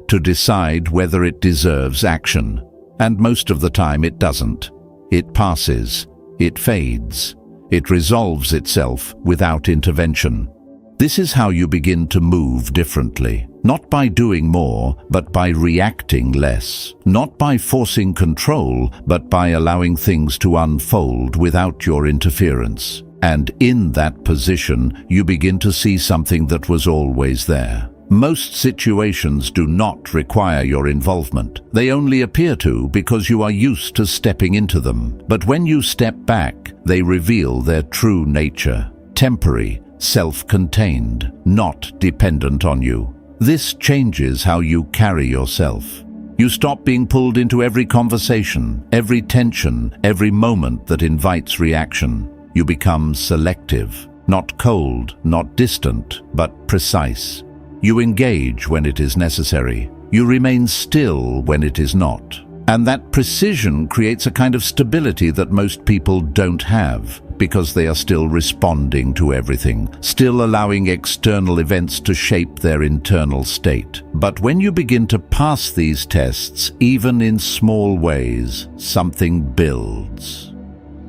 to decide whether it deserves action. And most of the time it doesn't. It passes. It fades. It resolves itself without intervention. This is how you begin to move differently, not by doing more, but by reacting less, not by forcing control, but by allowing things to unfold without your interference. And in that position, you begin to see something that was always there. Most situations do not require your involvement. They only appear to because you are used to stepping into them. But when you step back, they reveal their true nature, temporary, self-contained, not dependent on you. This changes how you carry yourself. You stop being pulled into every conversation, every tension, every moment that invites reaction. You become selective, not cold, not distant, but precise. You engage when it is necessary. You remain still when it is not. And that precision creates a kind of stability that most people don't have, because they are still responding to everything, still allowing external events to shape their internal state. But when you begin to pass these tests, even in small ways, something builds.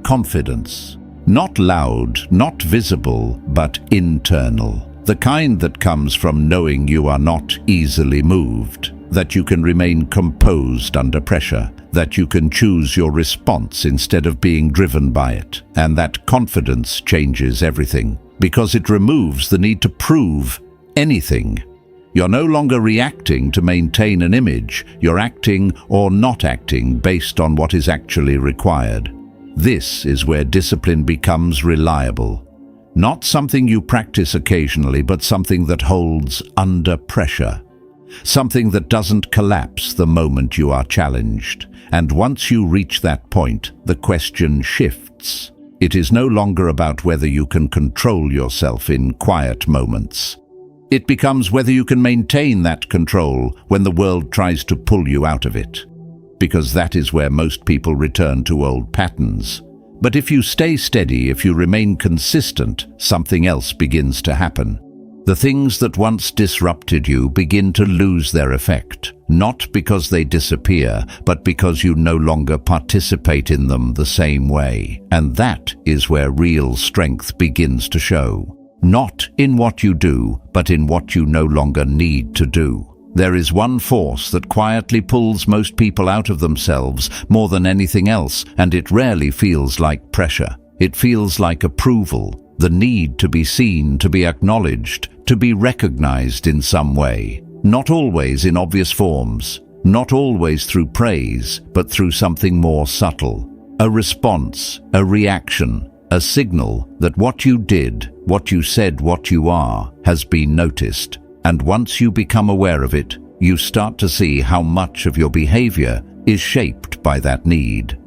Confidence. Not loud, not visible, but internal. The kind that comes from knowing you are not easily moved, that you can remain composed under pressure, that you can choose your response instead of being driven by it. And that confidence changes everything, because it removes the need to prove anything. You're no longer reacting to maintain an image. You're acting or not acting based on what is actually required. This is where discipline becomes reliable. Not something you practice occasionally, but something that holds under pressure. Something that doesn't collapse the moment you are challenged. And once you reach that point, the question shifts. It is no longer about whether you can control yourself in quiet moments. It becomes whether you can maintain that control when the world tries to pull you out of it. Because that is where most people return to old patterns. But if you stay steady, if you remain consistent, something else begins to happen. The things that once disrupted you begin to lose their effect, not because they disappear, but because you no longer participate in them the same way. And that is where real strength begins to show. Not in what you do, but in what you no longer need to do. There is one force that quietly pulls most people out of themselves more than anything else, and it rarely feels like pressure. It feels like approval, the need to be seen, to be acknowledged, to be recognized in some way. Not always in obvious forms, not always through praise, but through something more subtle. A response, a reaction, a signal that what you did, what you said, what you are, has been noticed. And once you become aware of it, you start to see how much of your behavior is shaped by that need.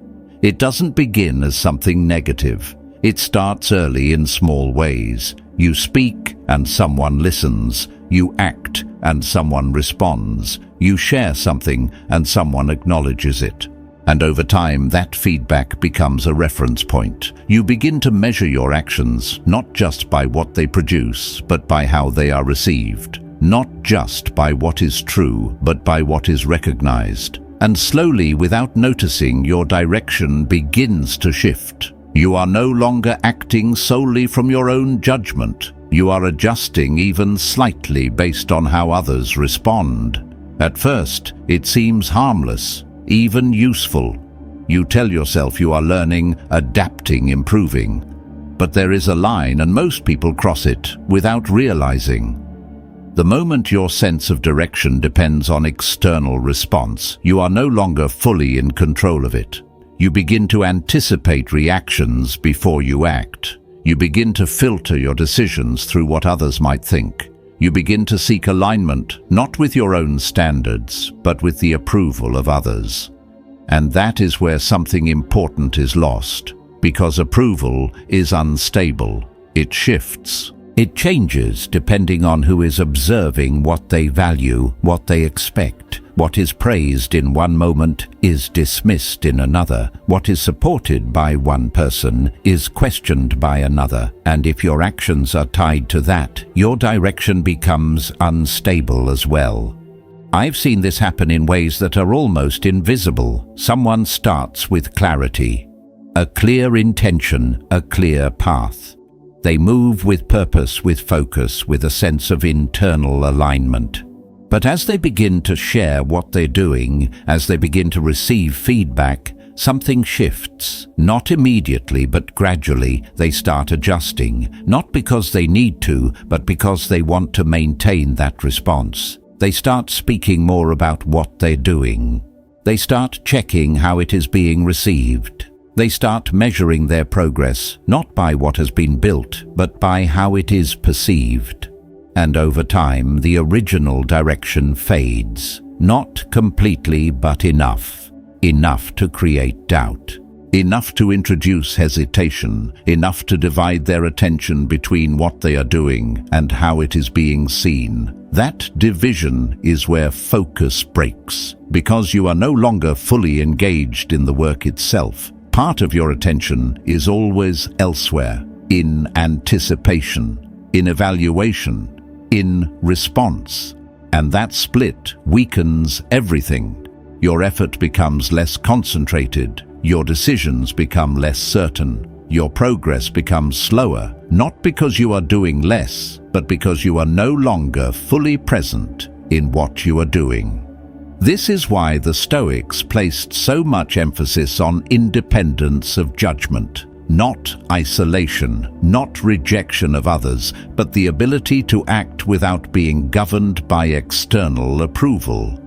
It doesn't begin as something negative. It starts early in small ways. You speak and someone listens. You act and someone responds. You share something and someone acknowledges it. And over time, that feedback becomes a reference point. You begin to measure your actions, not just by what they produce, but by how they are received. Not just by what is true, but by what is recognized. And slowly, without noticing, your direction begins to shift. You are no longer acting solely from your own judgment. You are adjusting even slightly based on how others respond. At first, it seems harmless, even useful. You tell yourself you are learning, adapting, improving. But there is a line, and most people cross it without realizing. The moment your sense of direction depends on external response, you are no longer fully in control of it. You begin to anticipate reactions before you act. You begin to filter your decisions through what others might think. You begin to seek alignment, not with your own standards, but with the approval of others. And that is where something important is lost, because approval is unstable. It shifts. It changes depending on who is observing what they value, what they expect. What is praised in one moment is dismissed in another. What is supported by one person is questioned by another. And if your actions are tied to that, your direction becomes unstable as well. I've seen this happen in ways that are almost invisible. Someone starts with clarity, a clear intention, a clear path. They move with purpose, with focus, with a sense of internal alignment. But as they begin to share what they're doing, as they begin to receive feedback, something shifts. Not immediately, but gradually, they start adjusting, not because they need to, but because they want to maintain that response. They start speaking more about what they're doing. They start checking how it is being received. They start measuring their progress, not by what has been built, but by how it is perceived. And over time, the original direction fades. Not completely, but enough. Enough to create doubt. Enough to introduce hesitation. Enough to divide their attention between what they are doing and how it is being seen. That division is where focus breaks, because you are no longer fully engaged in the work itself. Part of your attention is always elsewhere, in anticipation, in evaluation, in response. And that split weakens everything. Your effort becomes less concentrated, your decisions become less certain, your progress becomes slower, not because you are doing less, but because you are no longer fully present in what you are doing. This is why the Stoics placed so much emphasis on independence of judgment, not isolation, not rejection of others, but the ability to act without being governed by external approval.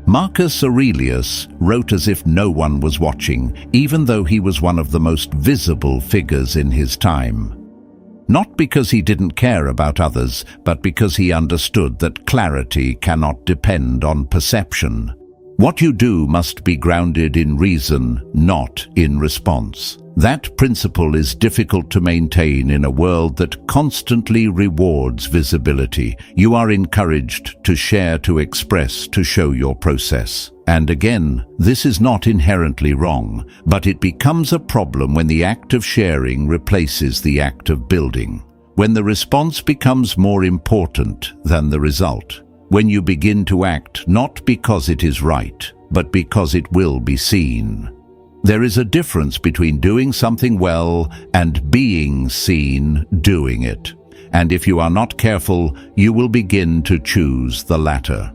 Marcus Aurelius wrote as if no one was watching, even though he was one of the most visible figures in his time. Not because he didn't care about others, but because he understood that clarity cannot depend on perception. What you do must be grounded in reason, not in response. That principle is difficult to maintain in a world that constantly rewards visibility. You are encouraged to share, to express, to show your process. And again, this is not inherently wrong, but it becomes a problem when the act of sharing replaces the act of building. When the response becomes more important than the result. When you begin to act not because it is right, but because it will be seen. There is a difference between doing something well and being seen doing it. And if you are not careful, you will begin to choose the latter.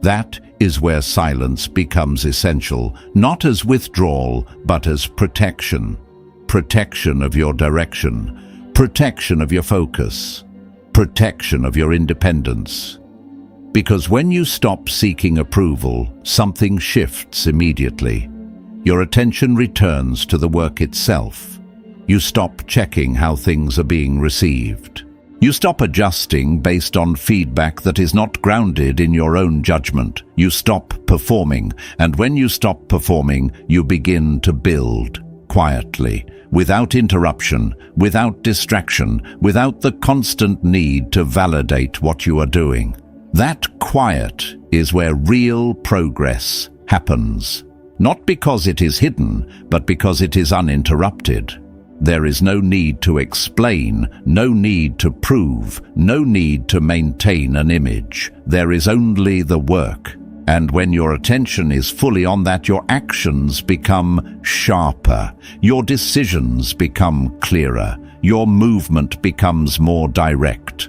That is where silence becomes essential, not as withdrawal, but as protection. Protection of your direction, protection of your focus, protection of your independence. Because when you stop seeking approval, something shifts immediately. Your attention returns to the work itself. You stop checking how things are being received. You stop adjusting based on feedback that is not grounded in your own judgment. You stop performing, and when you stop performing, you begin to build. quietly, without interruption, without distraction, without the constant need to validate what you are doing. That quiet is where real progress happens. Not because it is hidden, but because it is uninterrupted. There is no need to explain, no need to prove, no need to maintain an image. There is only the work. And when your attention is fully on that, your actions become sharper, your decisions become clearer, your movement becomes more direct.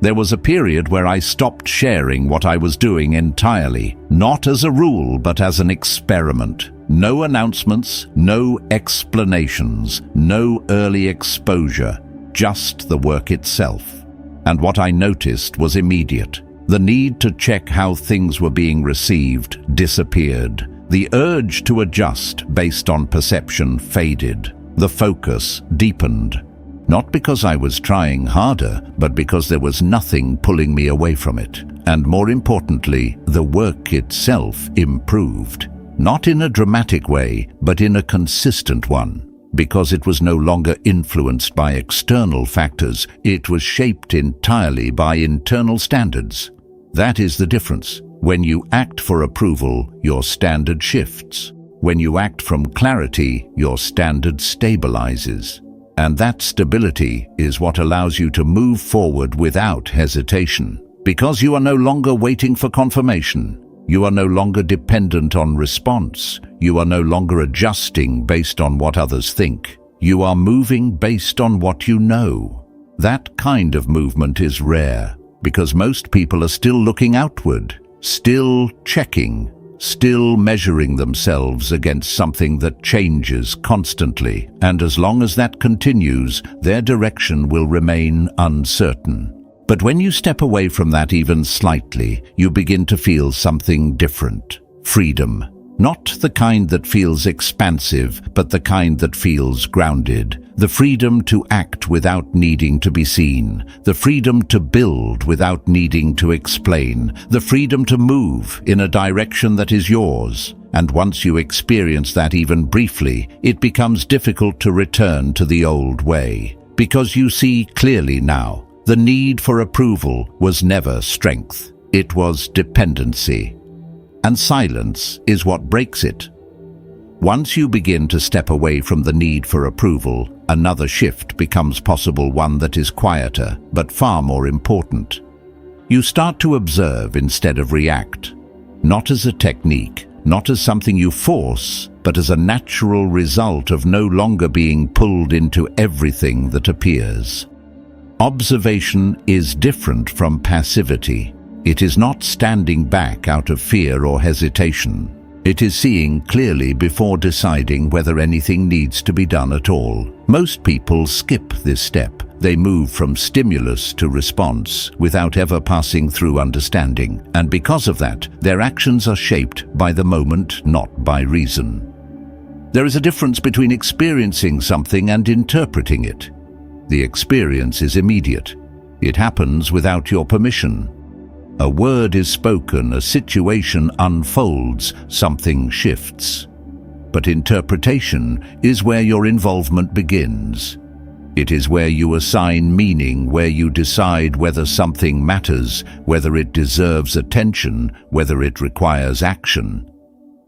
There was a period where I stopped sharing what I was doing entirely, not as a rule, but as an experiment. No announcements, no explanations, no early exposure, just the work itself. And what I noticed was immediate. The need to check how things were being received disappeared. The urge to adjust based on perception faded. The focus deepened. Not because I was trying harder, but because there was nothing pulling me away from it. And more importantly, the work itself improved. Not in a dramatic way, but in a consistent one. Because it was no longer influenced by external factors, it was shaped entirely by internal standards. That is the difference. When you act for approval, your standard shifts. When you act from clarity, your standard stabilizes. And that stability is what allows you to move forward without hesitation. Because you are no longer waiting for confirmation. You are no longer dependent on response. You are no longer adjusting based on what others think. You are moving based on what you know. That kind of movement is rare, because most people are still looking outward, still checking, still measuring themselves against something that changes constantly. And as long as that continues, their direction will remain uncertain. But when you step away from that even slightly, you begin to feel something different. Freedom. Not the kind that feels expansive, but the kind that feels grounded. The freedom to act without needing to be seen. The freedom to build without needing to explain. The freedom to move in a direction that is yours. And once you experience that even briefly, it becomes difficult to return to the old way. Because you see clearly now, the need for approval was never strength. It was dependency. And silence is what breaks it. Once you begin to step away from the need for approval, another shift becomes possible, one that is quieter, but far more important. You start to observe instead of react, not as a technique, not as something you force, but as a natural result of no longer being pulled into everything that appears. Observation is different from passivity. It is not standing back out of fear or hesitation. It is seeing clearly before deciding whether anything needs to be done at all. Most people skip this step. They move from stimulus to response without ever passing through understanding. And because of that, their actions are shaped by the moment, not by reason. There is a difference between experiencing something and interpreting it. The experience is immediate. It happens without your permission. A word is spoken, a situation unfolds, something shifts. But interpretation is where your involvement begins. It is where you assign meaning, where you decide whether something matters, whether it deserves attention, whether it requires action.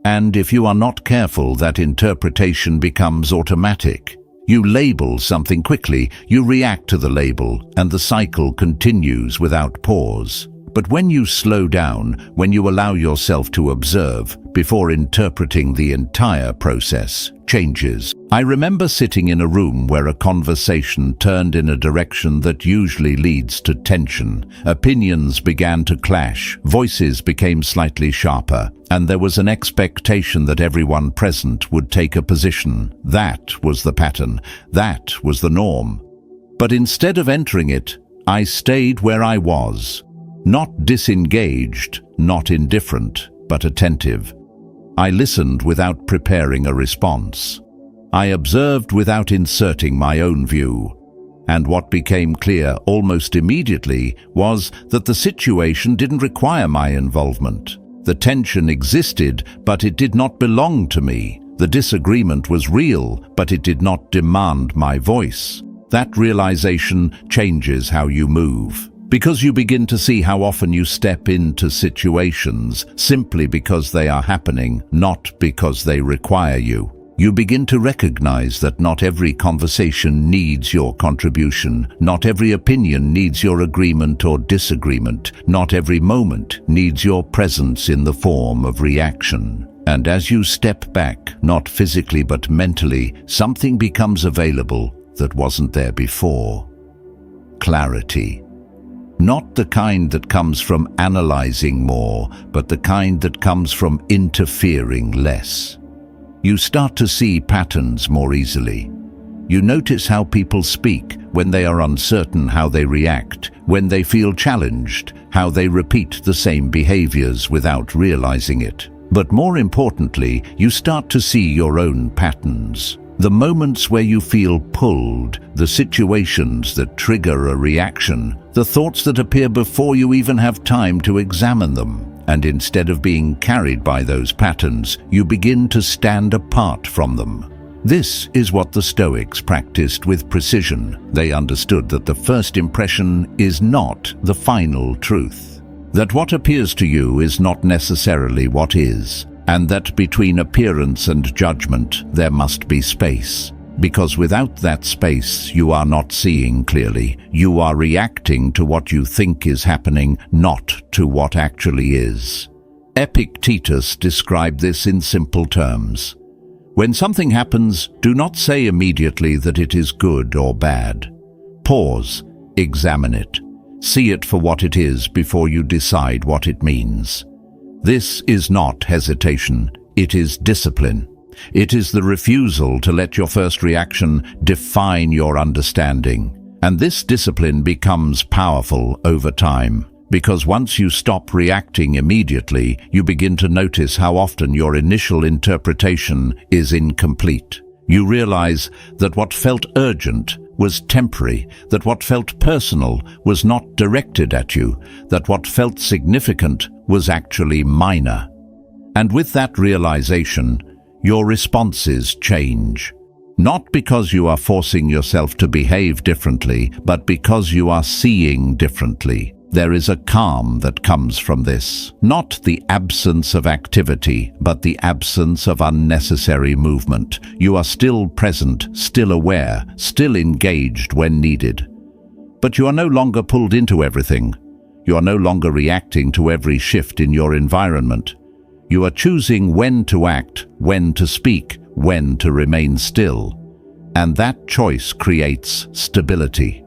And if you are not careful, that interpretation becomes automatic. You label something quickly, you react to the label, and the cycle continues without pause. But when you slow down, when you allow yourself to observe, before interpreting, the entire process changes. I remember sitting in a room where a conversation turned in a direction that usually leads to tension. Opinions began to clash, voices became slightly sharper, and there was an expectation that everyone present would take a position. That was the pattern. That was the norm. But instead of entering it, I stayed where I was. Not disengaged, not indifferent, but attentive. I listened without preparing a response. I observed without inserting my own view. And what became clear almost immediately was that the situation didn't require my involvement. The tension existed, but it did not belong to me. The disagreement was real, but it did not demand my voice. That realization changes how you move, because you begin to see how often you step into situations simply because they are happening, not because they require you. You begin to recognize that not every conversation needs your contribution, not every opinion needs your agreement or disagreement, not every moment needs your presence in the form of reaction. And as you step back, not physically but mentally, something becomes available that wasn't there before. Clarity. Not the kind that comes from analyzing more, but the kind that comes from interfering less. You start to see patterns more easily. You notice how people speak, when they are uncertain how they react, when they feel challenged, how they repeat the same behaviors without realizing it. But more importantly, you start to see your own patterns. The moments where you feel pulled, the situations that trigger a reaction, the thoughts that appear before you even have time to examine them. And instead of being carried by those patterns, you begin to stand apart from them. This is what the Stoics practiced with precision. They understood that the first impression is not the final truth, that what appears to you is not necessarily what is, and that between appearance and judgment there must be space. Because without that space, you are not seeing clearly. You are reacting to what you think is happening, not to what actually is. Epictetus described this in simple terms. When something happens, do not say immediately that it is good or bad. Pause, examine it, see it for what it is before you decide what it means. This is not hesitation, it is discipline. It is the refusal to let your first reaction define your understanding. And this discipline becomes powerful over time, because once you stop reacting immediately, you begin to notice how often your initial interpretation is incomplete. You realize that what felt urgent was temporary, that what felt personal was not directed at you, that what felt significant was actually minor. And with that realization, your responses change. Not because you are forcing yourself to behave differently, but because you are seeing differently. There is a calm that comes from this. Not the absence of activity, but the absence of unnecessary movement. You are still present, still aware, still engaged when needed. But you are no longer pulled into everything. You are no longer reacting to every shift in your environment. You are choosing when to act, when to speak, when to remain still. And that choice creates stability.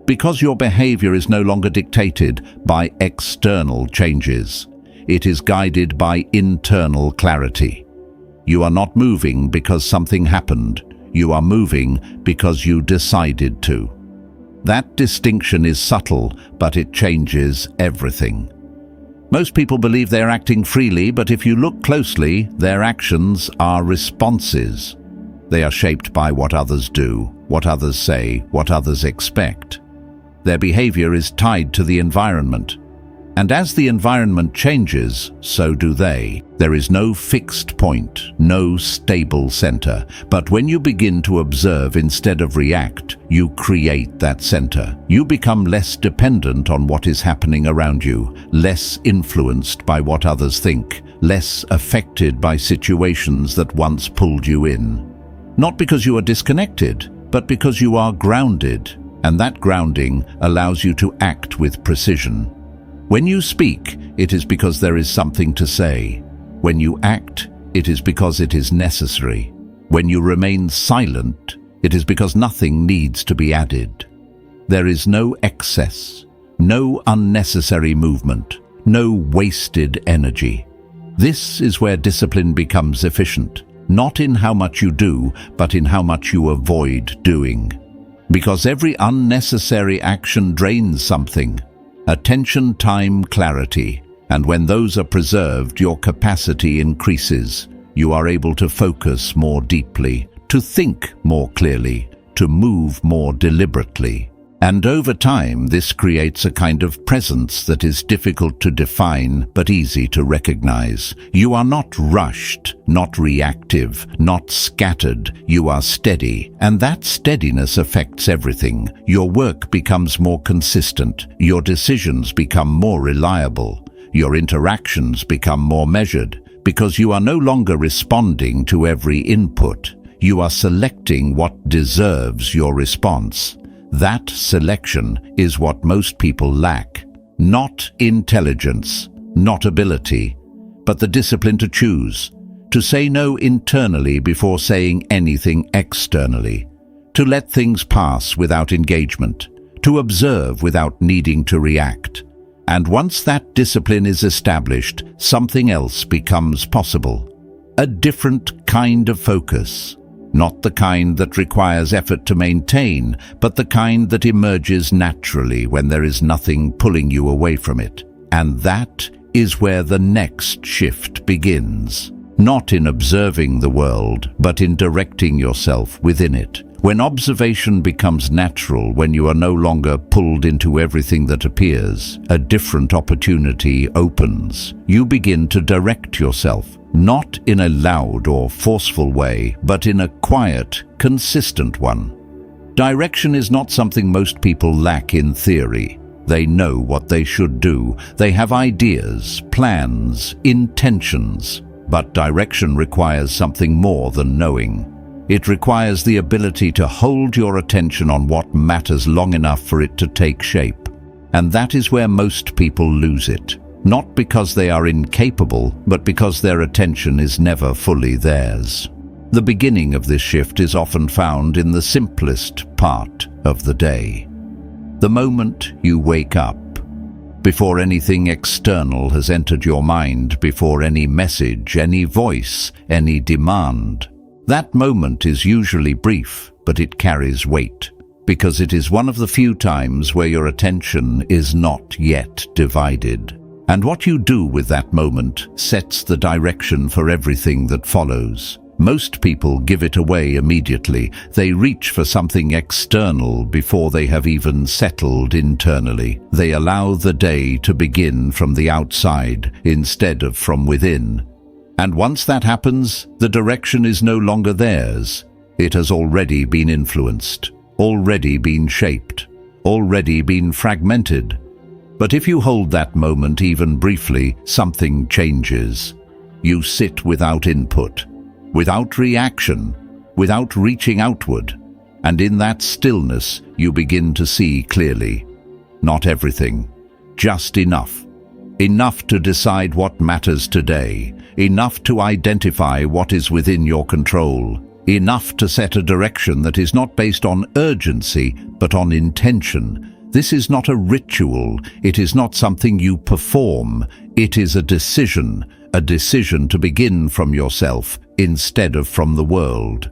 Because your behavior is no longer dictated by external changes. It is guided by internal clarity. You are not moving because something happened. You are moving because you decided to. That distinction is subtle, but it changes everything. Most people believe they are acting freely, but if you look closely, their actions are responses. They are shaped by what others do, what others say, what others expect. Their behavior is tied to the environment. And as the environment changes, so do they. There is no fixed point, no stable center. But when you begin to observe instead of react, you create that center. You become less dependent on what is happening around you, less influenced by what others think, less affected by situations that once pulled you in. Not because you are disconnected, but because you are grounded, and that grounding allows you to act with precision. When you speak, it is because there is something to say. When you act, it is because it is necessary. When you remain silent, it is because nothing needs to be added. There is no excess, no unnecessary movement, no wasted energy. This is where discipline becomes efficient, not in how much you do, but in how much you avoid doing. Because every unnecessary action drains something. Attention, time, clarity. And when those are preserved, your capacity increases. You are able to focus more deeply, to think more clearly, to move more deliberately. And over time, this creates a kind of presence that is difficult to define but easy to recognize. You are not rushed, not reactive, not scattered. You are steady, and that steadiness affects everything. Your work becomes more consistent. Your decisions become more reliable. Your interactions become more measured, because you are no longer responding to every input. You are selecting what deserves your response. That selection is what most people lack. Not intelligence, not ability, but the discipline to choose, to say no internally before saying anything externally, to let things pass without engagement, to observe without needing to react. And once that discipline is established, something else becomes possible. A different kind of focus. Not the kind that requires effort to maintain, but the kind that emerges naturally when there is nothing pulling you away from it. And that is where the next shift begins. Not in observing the world, but in directing yourself within it. When observation becomes natural, when you are no longer pulled into everything that appears, a different opportunity opens. You begin to direct yourself. Not in a loud or forceful way, but in a quiet, consistent one. Direction is not something most people lack in theory. They know what they should do. They have ideas, plans, intentions. But direction requires something more than knowing. It requires the ability to hold your attention on what matters long enough for it to take shape. And that is where most people lose it. Not because they are incapable, but because their attention is never fully theirs. The beginning of this shift is often found in the simplest part of the day. The moment you wake up, before anything external has entered your mind, before any message, any voice, any demand. That moment is usually brief, but it carries weight, because it is one of the few times where your attention is not yet divided. And what you do with that moment sets the direction for everything that follows. Most people give it away immediately. They reach for something external before they have even settled internally. They allow the day to begin from the outside instead of from within. And once that happens, the direction is no longer theirs. It has already been influenced, already been shaped, already been fragmented. But if you hold that moment even briefly, something changes. You sit without input, without reaction, without reaching outward, and in that stillness you begin to see clearly. Not everything, just enough. Enough to decide what matters today, enough to identify what is within your control, enough to set a direction that is not based on urgency, but on intention. This is not a ritual, it is not something you perform, it is a decision to begin from yourself instead of from the world.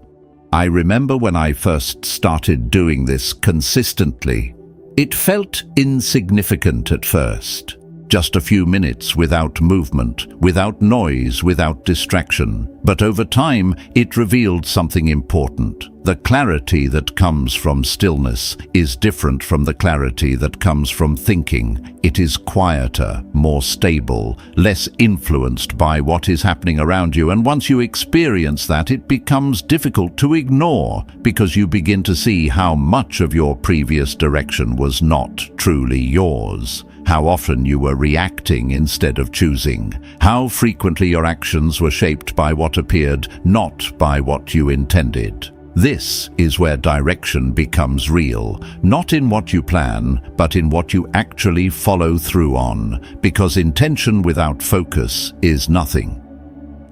I remember when I first started doing this consistently. It felt insignificant at first. Just a few minutes without movement, without noise, without distraction. But over time, it revealed something important. The clarity that comes from stillness is different from the clarity that comes from thinking. It is quieter, more stable, less influenced by what is happening around you. And once you experience that, it becomes difficult to ignore, because you begin to see how much of your previous direction was not truly yours. How often you were reacting instead of choosing. How frequently your actions were shaped by what appeared, not by what you intended. This is where direction becomes real, not in what you plan, but in what you actually follow through on, because intention without focus is nothing.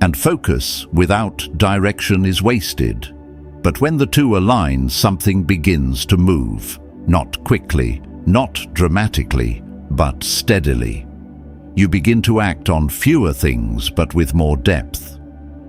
And focus without direction is wasted. But when the two align, something begins to move. Not quickly, not dramatically, but steadily. You begin to act on fewer things, but with more depth.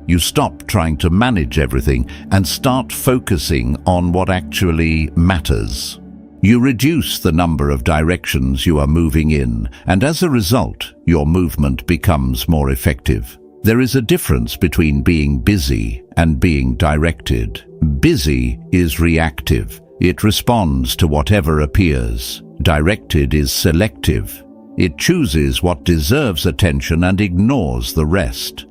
You stop trying to manage everything and start focusing on what actually matters. You reduce the number of directions you are moving in, and as a result, your movement becomes more effective. There is a difference between being busy and being directed. Busy is reactive. It responds to whatever appears. Directed is selective. It chooses what deserves attention and ignores the rest.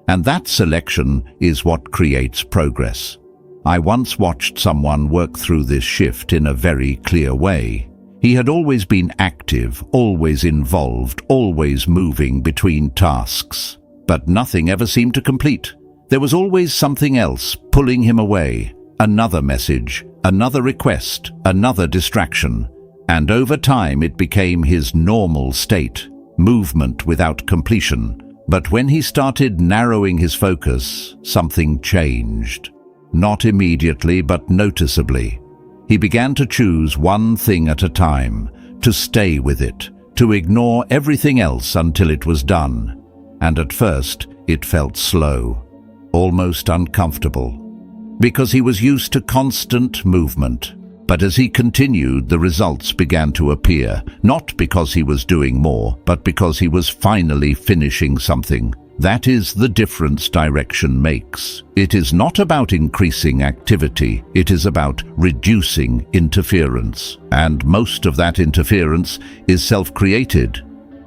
And that selection is what creates progress. I once watched someone work through this shift in a very clear way. He had always been active, always involved, always moving between tasks. But nothing ever seemed to complete. There was always something else pulling him away. Another message, another request, another distraction. And over time it became his normal state, movement without completion. But when he started narrowing his focus, something changed. Not immediately, but noticeably. He began to choose one thing at a time, to stay with it, to ignore everything else until it was done. And at first, it felt slow, almost uncomfortable, because he was used to constant movement. But as he continued, the results began to appear, not because he was doing more, but because he was finally finishing something. That is the difference direction makes. It is not about increasing activity, it is about reducing interference. And most of that interference is self-created,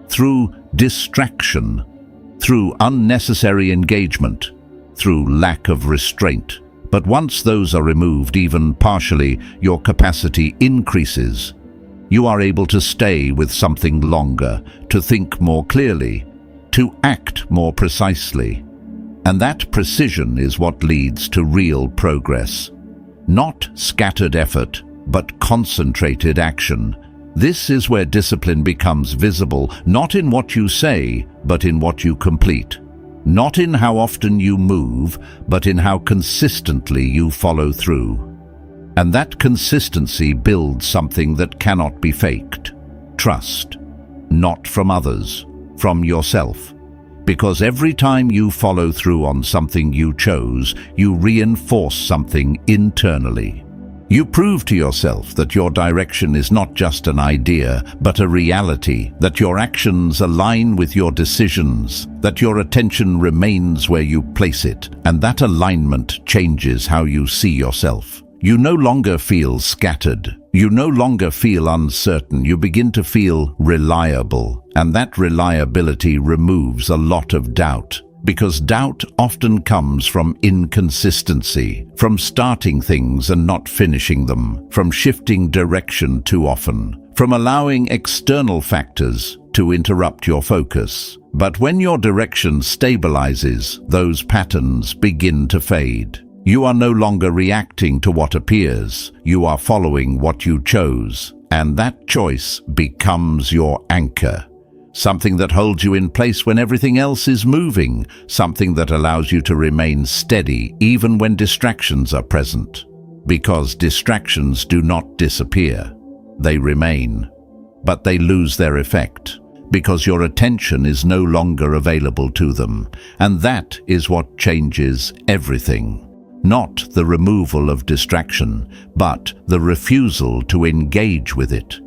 through distraction, through unnecessary engagement, through lack of restraint. But once those are removed, even partially, your capacity increases. You are able to stay with something longer, to think more clearly, to act more precisely. And that precision is what leads to real progress. Not scattered effort, but concentrated action. This is where discipline becomes visible, not in what you say, but in what you complete. Not in how often you move, but in how consistently you follow through. And that consistency builds something that cannot be faked. Trust. Not from others, from yourself. Because every time you follow through on something you chose, you reinforce something internally. You prove to yourself that your direction is not just an idea, but a reality, that your actions align with your decisions, that your attention remains where you place it, and that alignment changes how you see yourself. You no longer feel scattered. You no longer feel uncertain. You begin to feel reliable, and that reliability removes a lot of doubt. Because doubt often comes from inconsistency, from starting things and not finishing them, from shifting direction too often, from allowing external factors to interrupt your focus. But when your direction stabilizes, those patterns begin to fade. You are no longer reacting to what appears. You are following what you chose, and that choice becomes your anchor. Something that holds you in place when everything else is moving, something that allows you to remain steady even when distractions are present. Because distractions do not disappear. They remain, but they lose their effect, because your attention is no longer available to them, and that is what changes everything. Not the removal of distraction, but the refusal to engage with it.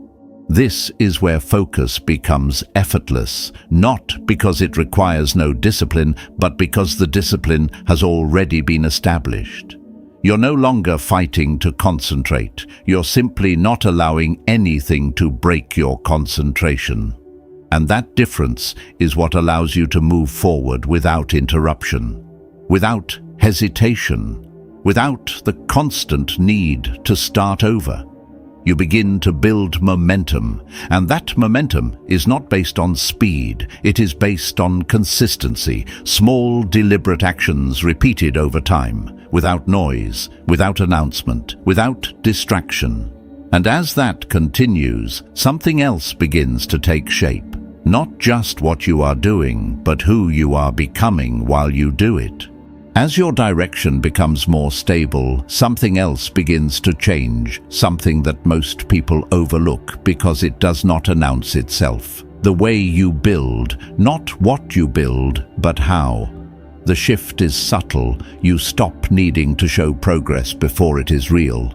This is where focus becomes effortless, not because it requires no discipline, but because the discipline has already been established. You're no longer fighting to concentrate. You're simply not allowing anything to break your concentration. And that difference is what allows you to move forward without interruption, without hesitation, without the constant need to start over. You begin to build momentum, and that momentum is not based on speed, it is based on consistency, small, deliberate actions repeated over time, without noise, without announcement, without distraction. And as that continues, something else begins to take shape. Not just what you are doing, but who you are becoming while you do it. As your direction becomes more stable, something else begins to change, something that most people overlook because it does not announce itself. The way you build, not what you build, but how. The shift is subtle. You stop needing to show progress before it is real.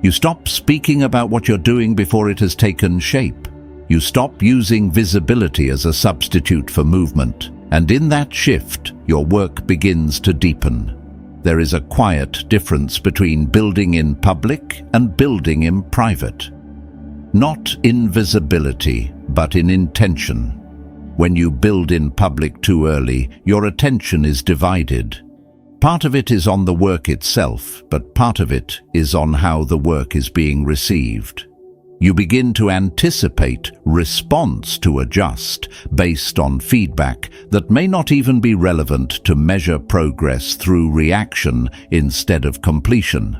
You stop speaking about what you're doing before it has taken shape. You stop using visibility as a substitute for movement. And in that shift, your work begins to deepen. There is a quiet difference between building in public and building in private. Not in visibility, but in intention. When you build in public too early, your attention is divided. Part of it is on the work itself, but part of it is on how the work is being received. You begin to anticipate response to adjust based on feedback that may not even be relevant to measure progress through reaction instead of completion.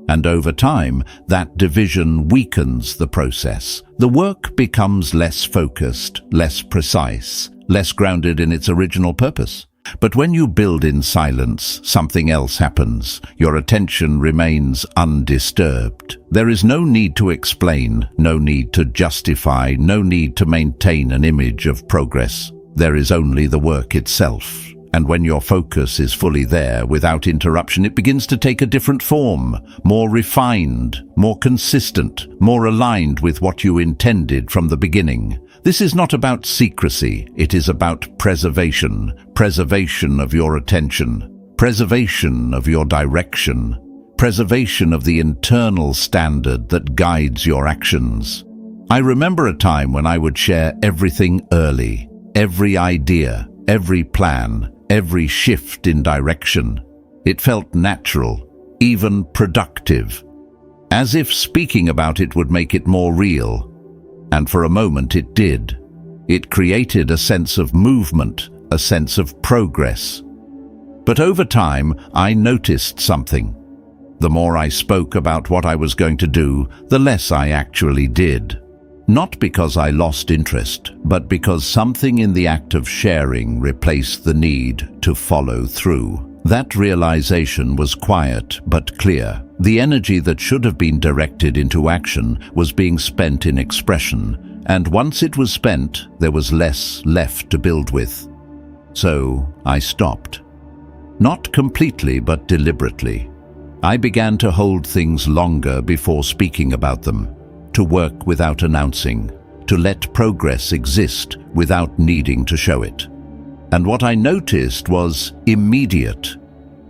And over time, that division weakens the process. The work becomes less focused, less precise, less grounded in its original purpose. But when you build in silence, something else happens. Your attention remains undisturbed. There is no need to explain, no need to justify, no need to maintain an image of progress. There is only the work itself. And when your focus is fully there, without interruption, it begins to take a different form, more refined, more consistent, more aligned with what you intended from the beginning. This is not about secrecy, it is about preservation. Preservation of your attention, preservation of your direction, preservation of the internal standard that guides your actions. I remember a time when I would share everything early, every idea, every plan, every shift in direction. It felt natural, even productive, as if speaking about it would make it more real. And for a moment it did. It created a sense of movement, a sense of progress. But over time, I noticed something. The more I spoke about what I was going to do, the less I actually did. Not because I lost interest, but because something in the act of sharing replaced the need to follow through. That realization was quiet but clear. The energy that should have been directed into action was being spent in expression, and once it was spent, there was less left to build with. So I stopped. Not completely, but deliberately. I began to hold things longer before speaking about them, to work without announcing, to let progress exist without needing to show it. And what I noticed was immediate.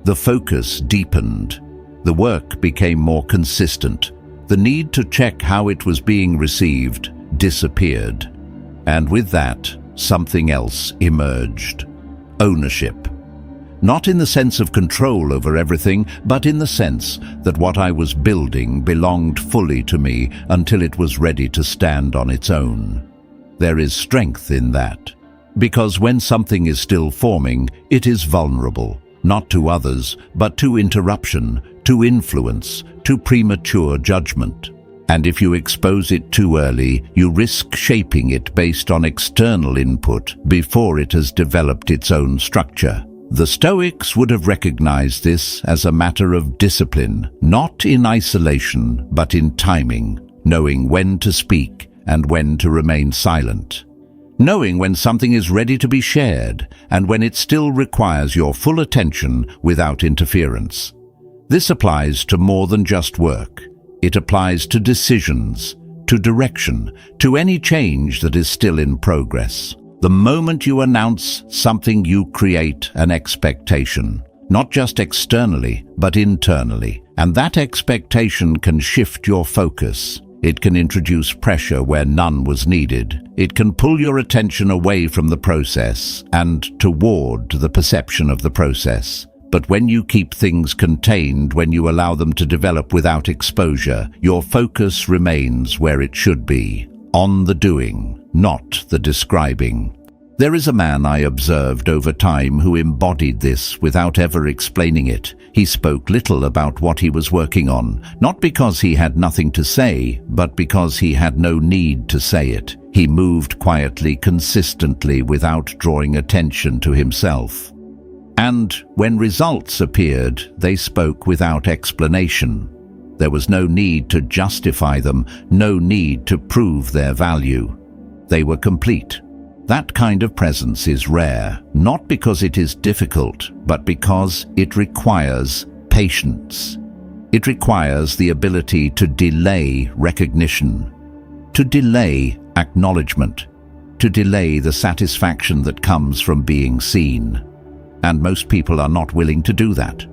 The focus deepened. The work became more consistent. The need to check how it was being received disappeared. And with that, something else emerged. Ownership. Not in the sense of control over everything, but in the sense that what I was building belonged fully to me until it was ready to stand on its own. There is strength in that. Because when something is still forming, it is vulnerable, not to others, but to interruption, to influence, to premature judgment. And if you expose it too early, you risk shaping it based on external input before it has developed its own structure. The Stoics would have recognized this as a matter of discipline, not in isolation, but in timing, knowing when to speak and when to remain silent. Knowing when something is ready to be shared and when it still requires your full attention without interference. This applies to more than just work. It applies to decisions, to direction, to any change that is still in progress. The moment you announce something, you create an expectation, not just externally, but internally. And that expectation can shift your focus. It can introduce pressure where none was needed. It can pull your attention away from the process and toward the perception of the process. But when you keep things contained, when you allow them to develop without exposure, your focus remains where it should be, on the doing, not the describing. There is a man I observed over time who embodied this without ever explaining it. He spoke little about what he was working on, not because he had nothing to say, but because he had no need to say it. He moved quietly, consistently, without drawing attention to himself. And when results appeared, they spoke without explanation. There was no need to justify them, no need to prove their value. They were complete. That kind of presence is rare, not because it is difficult, but because it requires patience. It requires the ability to delay recognition, to delay acknowledgement, to delay the satisfaction that comes from being seen. And most people are not willing to do that.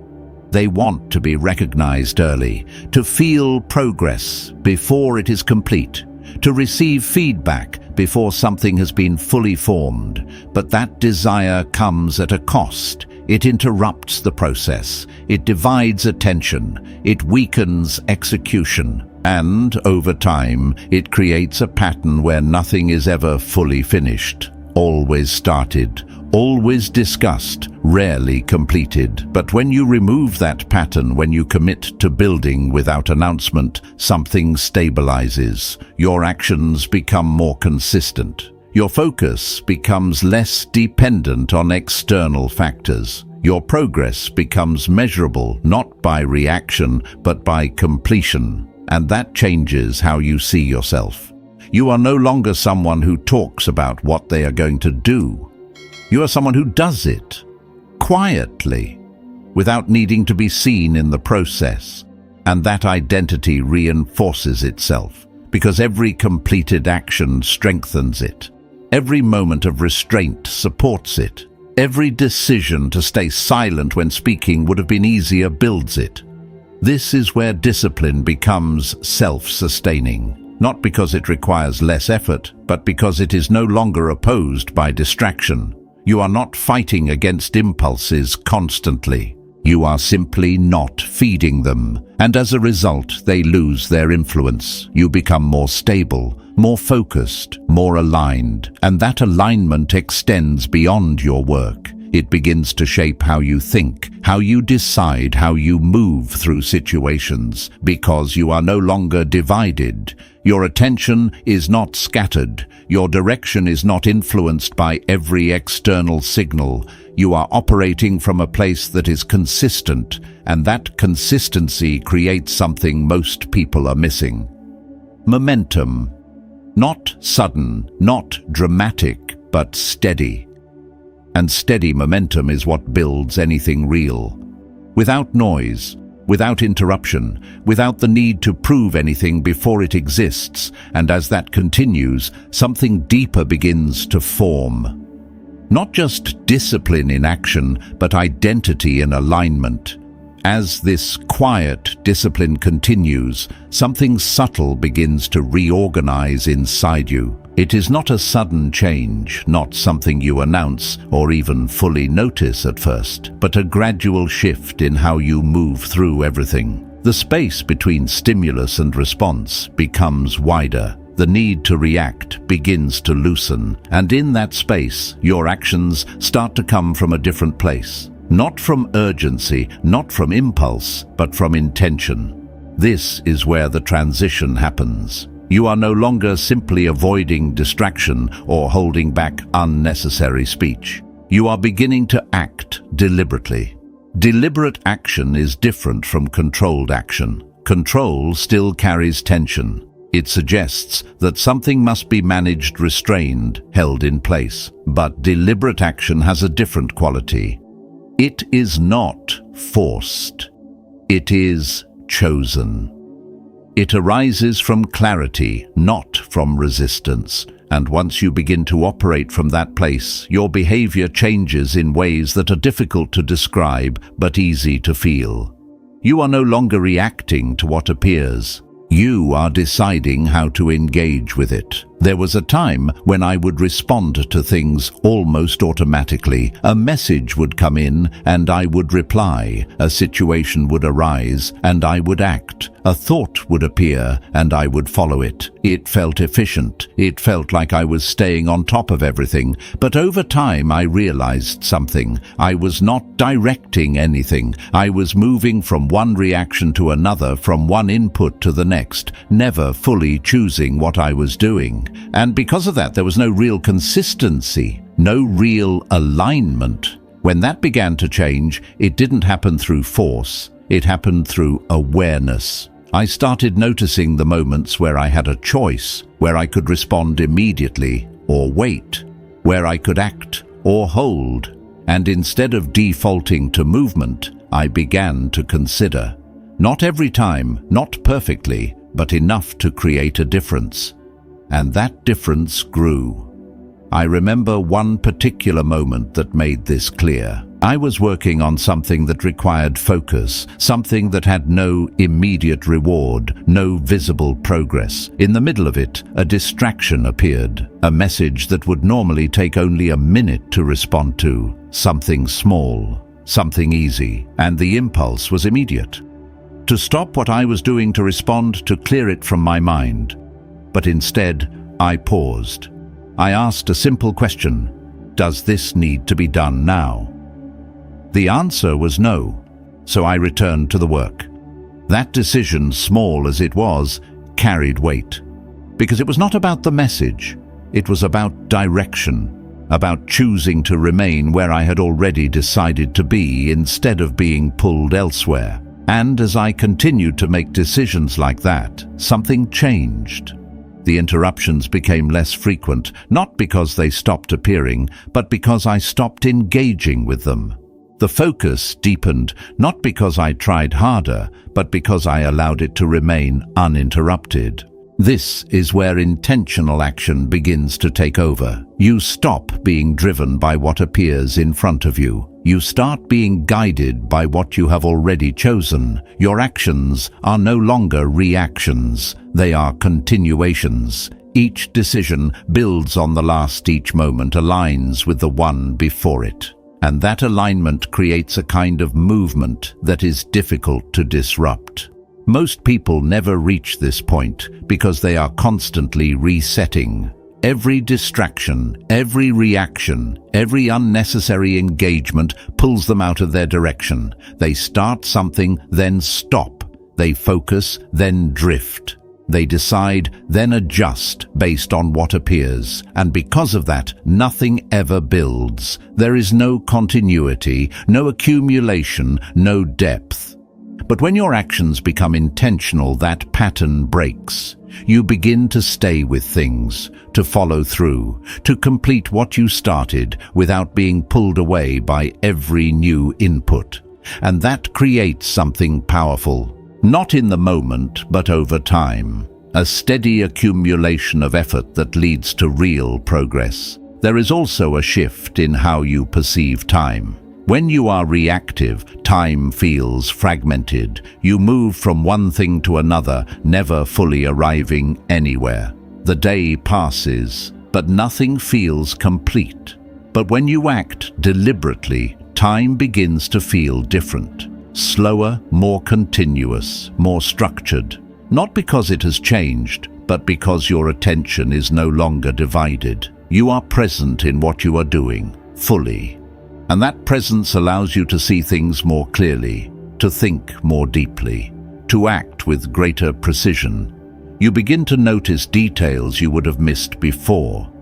They want to be recognized early, to feel progress before it is complete, to receive feedback before something has been fully formed. But that desire comes at a cost. It interrupts the process. It divides attention. It weakens execution. And, over time, it creates a pattern where nothing is ever fully finished. Always started, always discussed, rarely completed. But when you remove that pattern, when you commit to building without announcement, something stabilizes. Your actions become more consistent. Your focus becomes less dependent on external factors. Your progress becomes measurable, not by reaction, but by completion. And that changes how you see yourself. You are no longer someone who talks about what they are going to do. You are someone who does it, quietly, without needing to be seen in the process. And that identity reinforces itself, because every completed action strengthens it. Every moment of restraint supports it. Every decision to stay silent when speaking would have been easier builds it. This is where discipline becomes self-sustaining. Not because it requires less effort, but because it is no longer opposed by distraction. You are not fighting against impulses constantly. You are simply not feeding them, and as a result, they lose their influence. You become more stable, more focused, more aligned, and that alignment extends beyond your work. It begins to shape how you think, how you decide, how you move through situations, because you are no longer divided. Your attention is not scattered. Your direction is not influenced by every external signal. You are operating from a place that is consistent, and that consistency creates something most people are missing. Momentum. Not sudden, not dramatic, but steady. And steady momentum is what builds anything real. Without noise, without interruption, without the need to prove anything before it exists, and as that continues, something deeper begins to form. Not just discipline in action, but identity in alignment. As this quiet discipline continues, something subtle begins to reorganize inside you. It is not a sudden change, not something you announce or even fully notice at first, but a gradual shift in how you move through everything. The space between stimulus and response becomes wider. The need to react begins to loosen, and in that space, your actions start to come from a different place. Not from urgency, not from impulse, but from intention. This is where the transition happens. You are no longer simply avoiding distraction or holding back unnecessary speech. You are beginning to act deliberately. Deliberate action is different from controlled action. Control still carries tension. It suggests that something must be managed, restrained, held in place. But deliberate action has a different quality. It is not forced. It is chosen. It arises from clarity, not from resistance. And once you begin to operate from that place, your behavior changes in ways that are difficult to describe but easy to feel. You are no longer reacting to what appears. You are deciding how to engage with it. There was a time when I would respond to things almost automatically. A message would come in and I would reply. A situation would arise and I would act. A thought would appear and I would follow it. It felt efficient. It felt like I was staying on top of everything. But over time I realized something. I was not directing anything. I was moving from one reaction to another, from one input to the next, never fully choosing what I was doing. And because of that, there was no real consistency, no real alignment. When that began to change, it didn't happen through force. It happened through awareness. I started noticing the moments where I had a choice, where I could respond immediately or wait, where I could act or hold. And instead of defaulting to movement, I began to consider. Not every time, not perfectly, but enough to create a difference. And that difference grew. I remember one particular moment that made this clear. I was working on something that required focus, something that had no immediate reward, no visible progress. In the middle of it, a distraction appeared, a message that would normally take only a minute to respond to, something small, something easy, and the impulse was immediate. To stop what I was doing, to respond, to clear it from my mind. But instead, I paused. I asked a simple question: does this need to be done now? The answer was no, so I returned to the work. That decision, small as it was, carried weight. Because it was not about the message, it was about direction, about choosing to remain where I had already decided to be instead of being pulled elsewhere. And as I continued to make decisions like that, something changed. The interruptions became less frequent, not because they stopped appearing, but because I stopped engaging with them. The focus deepened, not because I tried harder, but because I allowed it to remain uninterrupted. This is where intentional action begins to take over. You stop being driven by what appears in front of you. You start being guided by what you have already chosen. Your actions are no longer reactions, they are continuations. Each decision builds on the last, each moment aligns with the one before it. And that alignment creates a kind of movement that is difficult to disrupt. Most people never reach this point because they are constantly resetting. Every distraction, every reaction, every unnecessary engagement pulls them out of their direction. They start something, then stop. They focus, then drift. They decide, then adjust based on what appears. And because of that, nothing ever builds. There is no continuity, no accumulation, no depth. But when your actions become intentional, that pattern breaks. You begin to stay with things, to follow through, to complete what you started without being pulled away by every new input. And that creates something powerful. Not in the moment, but over time. A steady accumulation of effort that leads to real progress. There is also a shift in how you perceive time. When you are reactive, time feels fragmented. You move from one thing to another, never fully arriving anywhere. The day passes, but nothing feels complete. But when you act deliberately, time begins to feel different. Slower, more continuous, more structured. Not because it has changed, but because your attention is no longer divided. You are present in what you are doing, fully. And that presence allows you to see things more clearly, to think more deeply, to act with greater precision. You begin to notice details you would have missed before.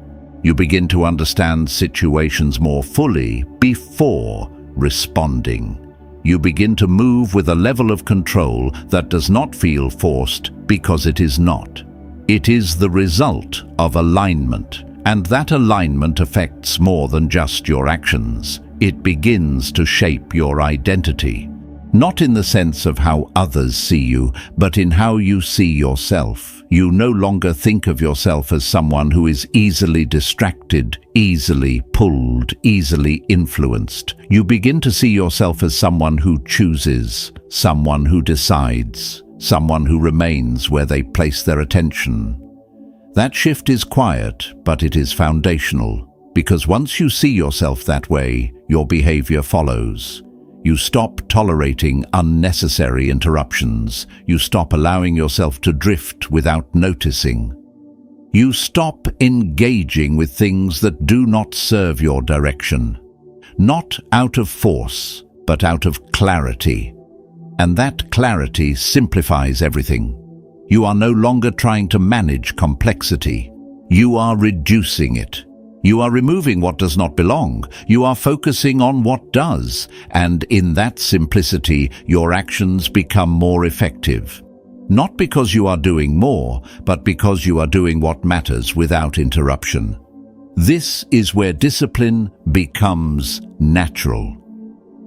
You begin to understand situations more fully before responding. You begin to move with a level of control that does not feel forced because it is not. It is the result of alignment, and that alignment affects more than just your actions. It begins to shape your identity. Not in the sense of how others see you, but in how you see yourself. You no longer think of yourself as someone who is easily distracted, easily pulled, easily influenced. You begin to see yourself as someone who chooses, someone who decides, someone who remains where they place their attention. That shift is quiet, but it is foundational, because once you see yourself that way, your behavior follows. You stop tolerating unnecessary interruptions. You stop allowing yourself to drift without noticing. You stop engaging with things that do not serve your direction. Not out of force, but out of clarity. And that clarity simplifies everything. You are no longer trying to manage complexity. You are reducing it. You are removing what does not belong. You are focusing on what does. And in that simplicity, your actions become more effective. Not because you are doing more, but because you are doing what matters without interruption. This is where discipline becomes natural.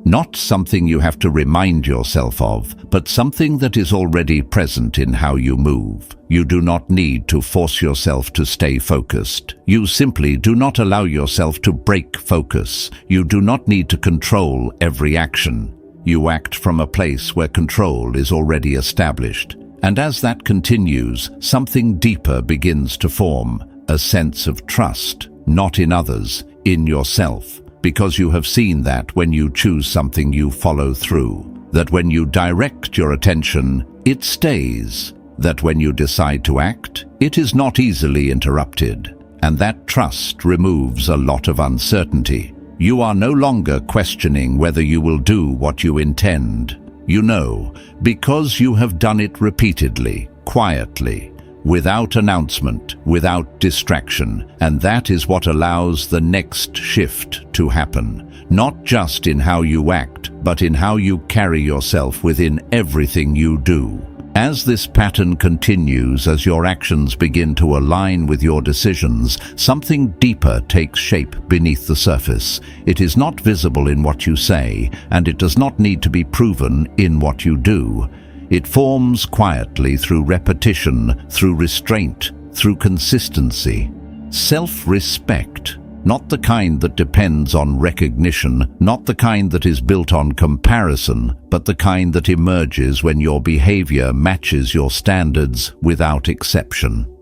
Not something you have to remind yourself of, but something that is already present in how you move. You do not need to force yourself to stay focused. You simply do not allow yourself to break focus. You do not need to control every action. You act from a place where control is already established. And as that continues, something deeper begins to form, a sense of trust, not in others, in yourself. Because you have seen that when you choose something you follow through, that when you direct your attention, it stays, that when you decide to act, it is not easily interrupted, and that trust removes a lot of uncertainty. You are no longer questioning whether you will do what you intend. You know, because you have done it repeatedly, quietly, without announcement, without distraction, and that is what allows the next shift to happen, not just in how you act, but in how you carry yourself within everything you do. As this pattern continues, as your actions begin to align with your decisions, something deeper takes shape beneath the surface. It is not visible in what you say, and it does not need to be proven in what you do. It forms quietly through repetition, through restraint, through consistency. Self-respect, not the kind that depends on recognition, not the kind that is built on comparison, but the kind that emerges when your behavior matches your standards without exception.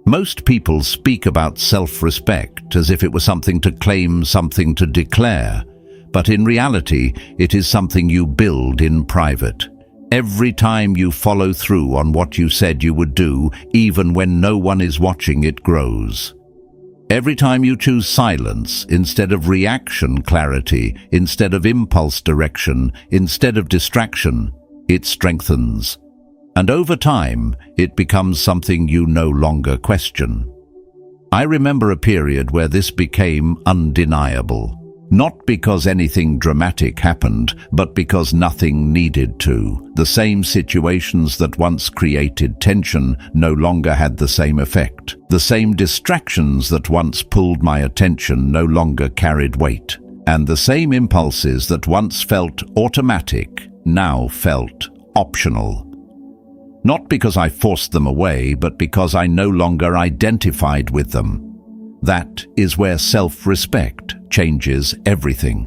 Most people speak about self-respect as if it was something to claim, something to declare, but in reality, it is something you build in private. Every time you follow through on what you said you would do, even when no one is watching, it grows. Every time you choose silence instead of reaction clarity, instead of impulse direction, instead of distraction, it strengthens. And over time, it becomes something you no longer question. I remember a period where this became undeniable. Not because anything dramatic happened, but because nothing needed to. The same situations that once created tension no longer had the same effect. The same distractions that once pulled my attention no longer carried weight. And the same impulses that once felt automatic now felt optional. Not because I forced them away, but because I no longer identified with them. That is where self-respect changes everything.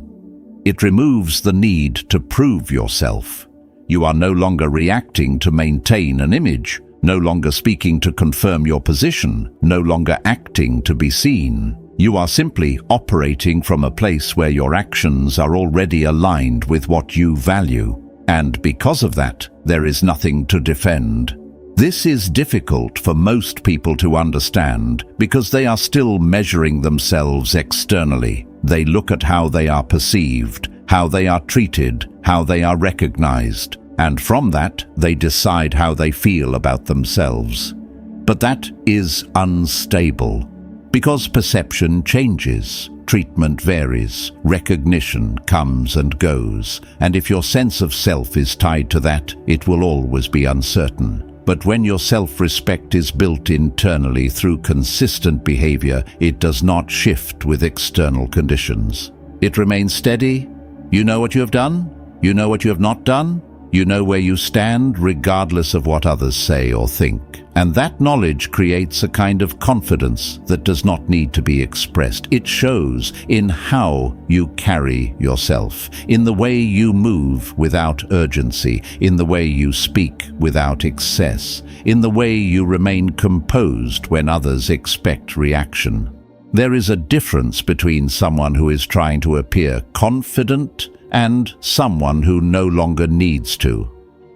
It removes the need to prove yourself. You are no longer reacting to maintain an image, no longer speaking to confirm your position, no longer acting to be seen. You are simply operating from a place where your actions are already aligned with what you value. And because of that, there is nothing to defend. This is difficult for most people to understand because they are still measuring themselves externally. They look at how they are perceived, how they are treated, how they are recognized, and from that they decide how they feel about themselves. But that is unstable because perception changes, treatment varies, recognition comes and goes, and if your sense of self is tied to that, it will always be uncertain. But when your self-respect is built internally through consistent behavior, it does not shift with external conditions. It remains steady. You know what you have done. You know what you have not done. You know where you stand regardless of what others say or think. And that knowledge creates a kind of confidence that does not need to be expressed. It shows in how you carry yourself, in the way you move without urgency, in the way you speak without excess, in the way you remain composed when others expect reaction. There is a difference between someone who is trying to appear confident and someone who no longer needs to.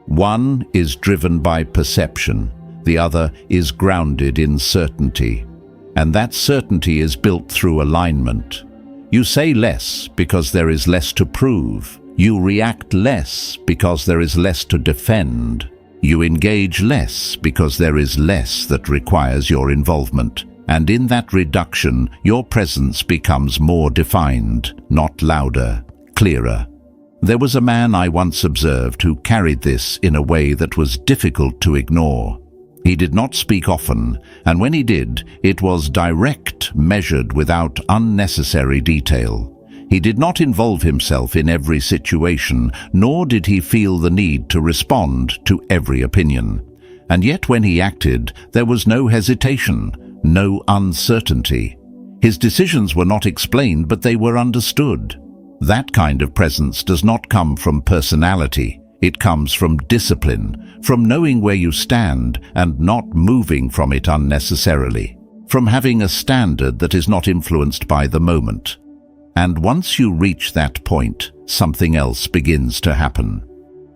One is driven by perception, the other is grounded in certainty. And that certainty is built through alignment. You say less because there is less to prove. You react less because there is less to defend. You engage less because there is less that requires your involvement. And in that reduction, your presence becomes more defined, not louder, clearer. There was a man I once observed who carried this in a way that was difficult to ignore. He did not speak often, and when he did, it was direct, measured without unnecessary detail. He did not involve himself in every situation, nor did he feel the need to respond to every opinion. And yet when he acted, there was no hesitation, no uncertainty. His decisions were not explained, but they were understood. That kind of presence does not come from personality. It comes from discipline, from knowing where you stand and not moving from it unnecessarily, from having a standard that is not influenced by the moment. And once you reach that point, something else begins to happen.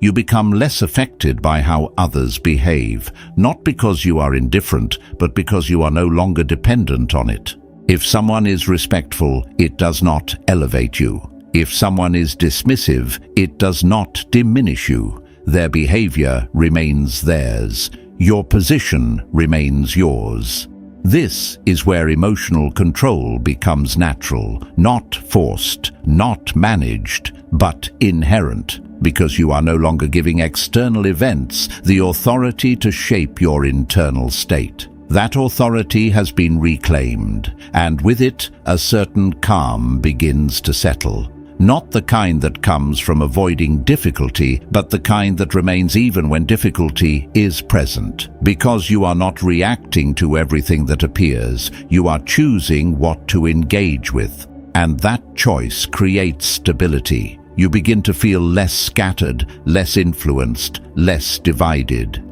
You become less affected by how others behave, not because you are indifferent, but because you are no longer dependent on it. If someone is respectful, it does not elevate you. If someone is dismissive, it does not diminish you. Their behavior remains theirs. Your position remains yours. This is where emotional control becomes natural, not forced, not managed, but inherent, because you are no longer giving external events the authority to shape your internal state. That authority has been reclaimed, and with it, a certain calm begins to settle. Not the kind that comes from avoiding difficulty, but the kind that remains even when difficulty is present. Because you are not reacting to everything that appears, you are choosing what to engage with. And that choice creates stability. You begin to feel less scattered, less influenced, less divided.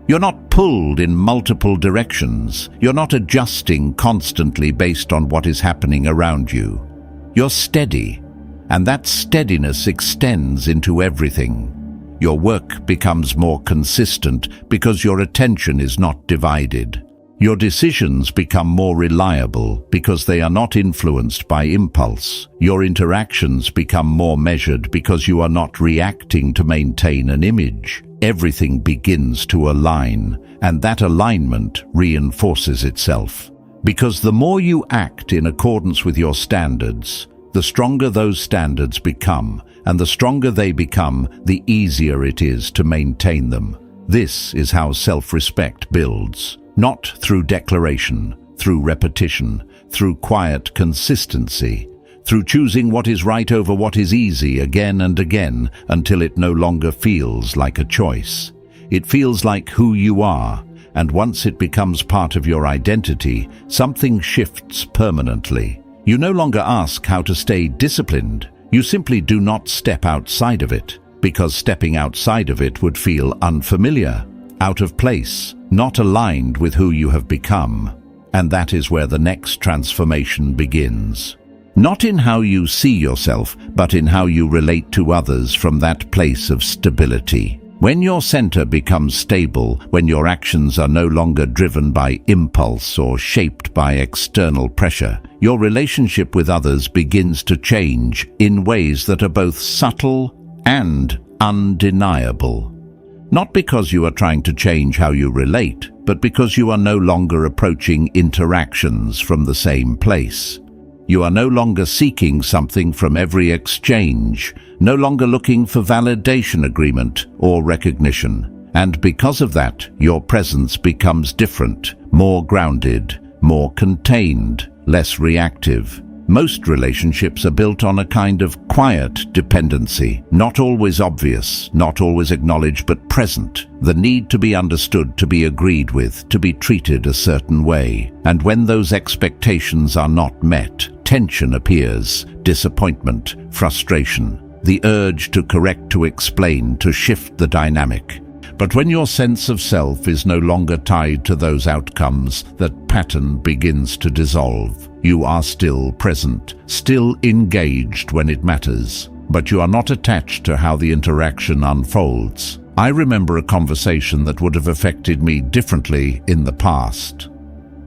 You're not pulled in multiple directions. You're not adjusting constantly based on what is happening around you. You're steady. And that steadiness extends into everything. Your work becomes more consistent because your attention is not divided. Your decisions become more reliable because they are not influenced by impulse. Your interactions become more measured because you are not reacting to maintain an image. Everything begins to align, and that alignment reinforces itself. Because the more you act in accordance with your standards, the stronger those standards become, and the stronger they become, the easier it is to maintain them. This is how self-respect builds, not through declaration, through repetition, through quiet consistency, through choosing what is right over what is easy again and again until it no longer feels like a choice. It feels like who you are, and once it becomes part of your identity, something shifts permanently. You no longer ask how to stay disciplined. You simply do not step outside of it, because stepping outside of it would feel unfamiliar, out of place, not aligned with who you have become. And that is where the next transformation begins. Not in how you see yourself, but in how you relate to others from that place of stability. When your center becomes stable, when your actions are no longer driven by impulse or shaped by external pressure, your relationship with others begins to change in ways that are both subtle and undeniable. Not because you are trying to change how you relate, but because you are no longer approaching interactions from the same place. You are no longer seeking something from every exchange, no longer looking for validation agreement or recognition. And because of that, your presence becomes different, more grounded, more contained, less reactive. Most relationships are built on a kind of quiet dependency, not always obvious, not always acknowledged, but present. The need to be understood, to be agreed with, to be treated a certain way. And when those expectations are not met, tension appears, disappointment, frustration, the urge to correct, to explain, to shift the dynamic. But when your sense of self is no longer tied to those outcomes, that pattern begins to dissolve. You are still present, still engaged when it matters, but you are not attached to how the interaction unfolds. I remember a conversation that would have affected me differently in the past.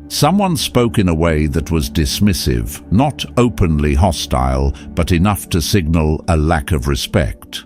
Someone spoke in a way that was dismissive, not openly hostile, but enough to signal a lack of respect.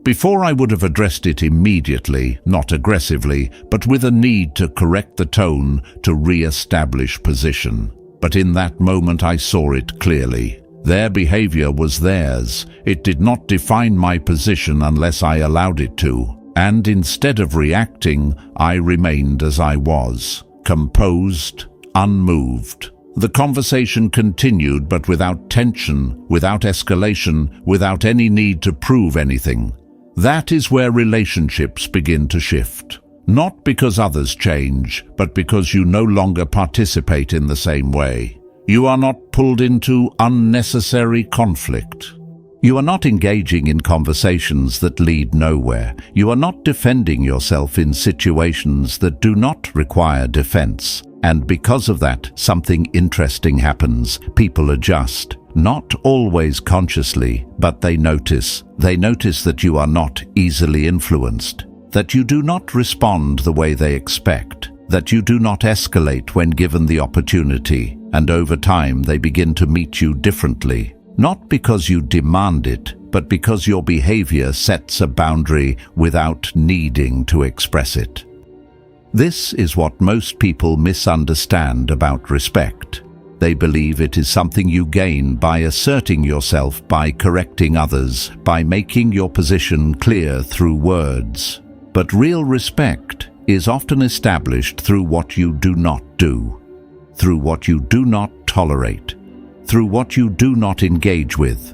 Before I would have addressed it immediately, not aggressively, but with a need to correct the tone, to re-establish position. But in that moment I saw it clearly. Their behavior was theirs. It did not define my position unless I allowed it to. And instead of reacting, I remained as I was, composed, unmoved, The conversation continued, but without tension, without escalation, without any need to prove anything. That is where relationships begin to shift. Not because others change, but because you no longer participate in the same way. You are not pulled into unnecessary conflict. You are not engaging in conversations that lead nowhere. You are not defending yourself in situations that do not require defense. And because of that, something interesting happens. People adjust. Not always consciously, but they notice. They notice that you are not easily influenced, that you do not respond the way they expect, that you do not escalate when given the opportunity, and over time they begin to meet you differently. Not because you demand it, but because your behavior sets a boundary without needing to express it. This is what most people misunderstand about respect. They believe it is something you gain by asserting yourself, by correcting others, by making your position clear through words. But real respect is often established through what you do not do, through what you do not tolerate, through what you do not engage with.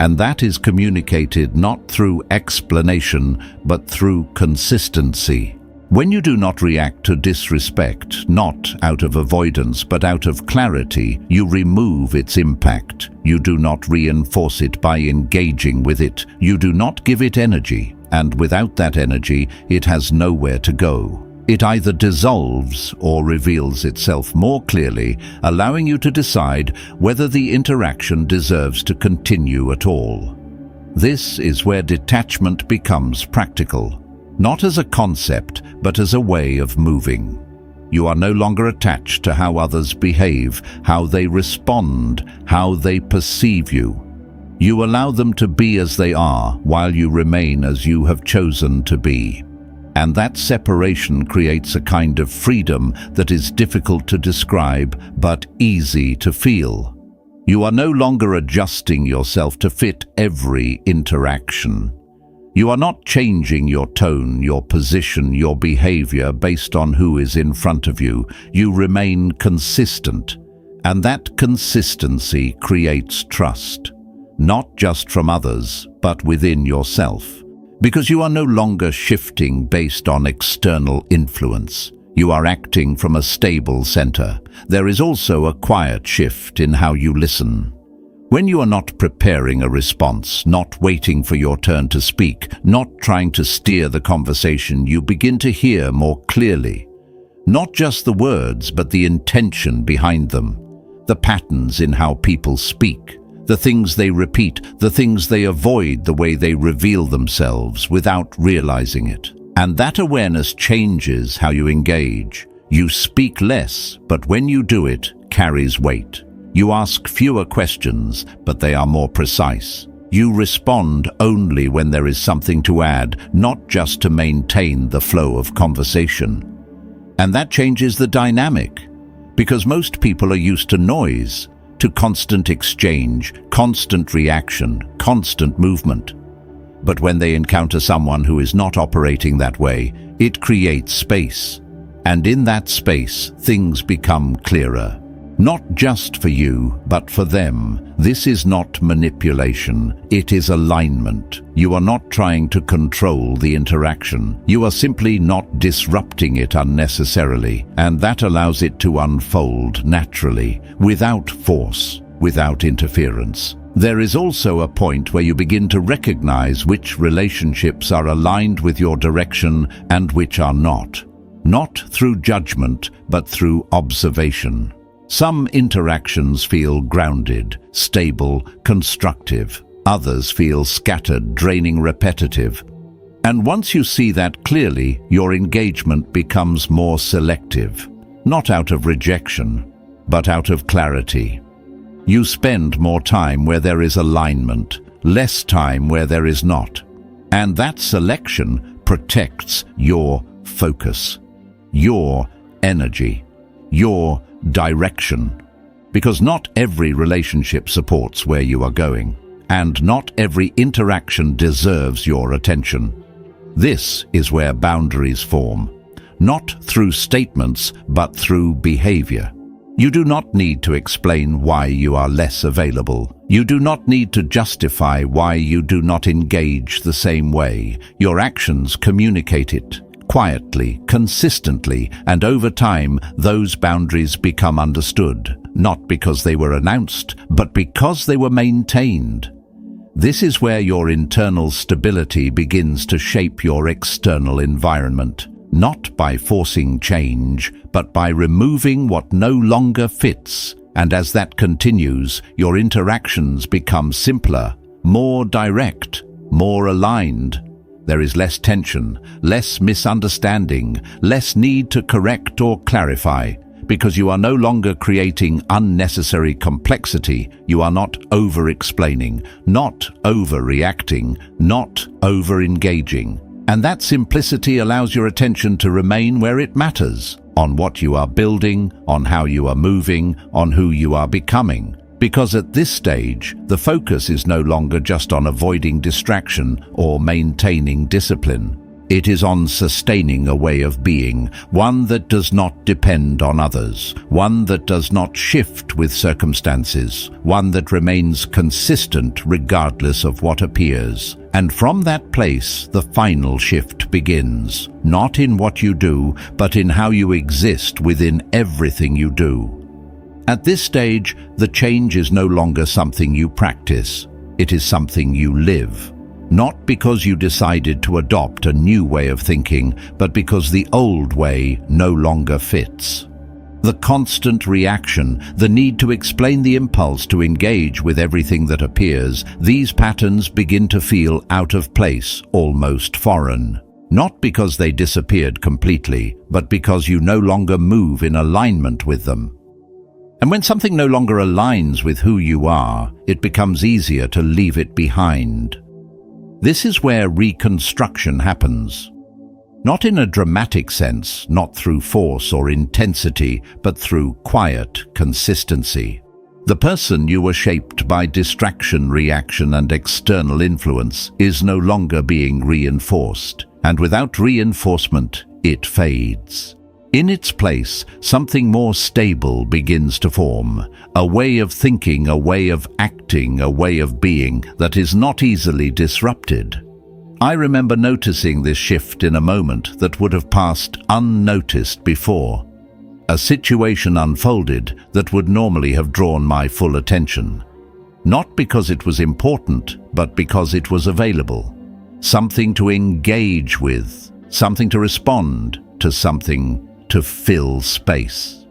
And that is communicated not through explanation, but through consistency. When you do not react to disrespect, not out of avoidance but out of clarity, you remove its impact. You do not reinforce it by engaging with it. You do not give it energy, and without that energy, it has nowhere to go. It either dissolves or reveals itself more clearly, allowing you to decide whether the interaction deserves to continue at all. This is where detachment becomes practical. Not as a concept, but as a way of moving. You are no longer attached to how others behave, how they respond, how they perceive you. You allow them to be as they are, while you remain as you have chosen to be. And that separation creates a kind of freedom that is difficult to describe, but easy to feel. You are no longer adjusting yourself to fit every interaction. You are not changing your tone, your position, your behavior based on who is in front of you. You remain consistent, and that consistency creates trust, not just from others, but within yourself. Because you are no longer shifting based on external influence. You are acting from a stable center. There is also a quiet shift in how you listen. When you are not preparing a response, not waiting for your turn to speak, not trying to steer the conversation, you begin to hear more clearly. Not just the words, but the intention behind them, the patterns in how people speak, the things they repeat, the things they avoid, the way they reveal themselves without realizing it. And that awareness changes how you engage. You speak less, but when you do it, carries weight. You ask fewer questions, but they are more precise. You respond only when there is something to add, not just to maintain the flow of conversation. And that changes the dynamic, because most people are used to noise, to constant exchange, constant reaction, constant movement. But when they encounter someone who is not operating that way, it creates space. And in that space, things become clearer. Not just for you, but for them. This is not manipulation, it is alignment. You are not trying to control the interaction. You are simply not disrupting it unnecessarily, and that allows it to unfold naturally, without force, without interference. There is also a point where you begin to recognize which relationships are aligned with your direction and which are not. Not through judgment, but through observation. Some interactions feel grounded, stable, constructive. Others feel scattered, draining, repetitive. And once you see that clearly, your engagement becomes more selective. Not out of rejection, but out of clarity. You spend more time where there is alignment, less time where there is not. And that selection protects your focus, your energy, your direction. Because not every relationship supports where you are going, and not every interaction deserves your attention. This is where boundaries form, not through statements, but through behavior. You do not need to explain why you are less available. You do not need to justify why you do not engage the same way. Your actions communicate it. Quietly, consistently, and over time, those boundaries become understood, not because they were announced, but because they were maintained. This is where your internal stability begins to shape your external environment, not by forcing change, but by removing what no longer fits. And as that continues, your interactions become simpler, more direct, more aligned. There is less tension, less misunderstanding, less need to correct or clarify, because you are no longer creating unnecessary complexity. You are not over-explaining, not overreacting, not over-engaging. And that simplicity allows your attention to remain where it matters, on what you are building, on how you are moving, on who you are becoming. Because at this stage, the focus is no longer just on avoiding distraction or maintaining discipline. It is on sustaining a way of being, one that does not depend on others, one that does not shift with circumstances, one that remains consistent regardless of what appears. And from that place, the final shift begins, not in what you do, but in how you exist within everything you do. At this stage, the change is no longer something you practice. It is something you live. Not because you decided to adopt a new way of thinking, but because the old way no longer fits. The constant reaction, the need to explain the impulse to engage with everything that appears, these patterns begin to feel out of place, almost foreign. Not because they disappeared completely, but because you no longer move in alignment with them. And when something no longer aligns with who you are, it becomes easier to leave it behind. This is where reconstruction happens. Not in a dramatic sense, not through force or intensity, but through quiet consistency. The person you were shaped by distraction, reaction, and external influence is no longer being reinforced, and without reinforcement, it fades. In its place, something more stable begins to form, a way of thinking, a way of acting, a way of being that is not easily disrupted. I remember noticing this shift in a moment that would have passed unnoticed before. A situation unfolded that would normally have drawn my full attention. Not because it was important, but because it was available. Something to engage with, something to respond to, something to fill space.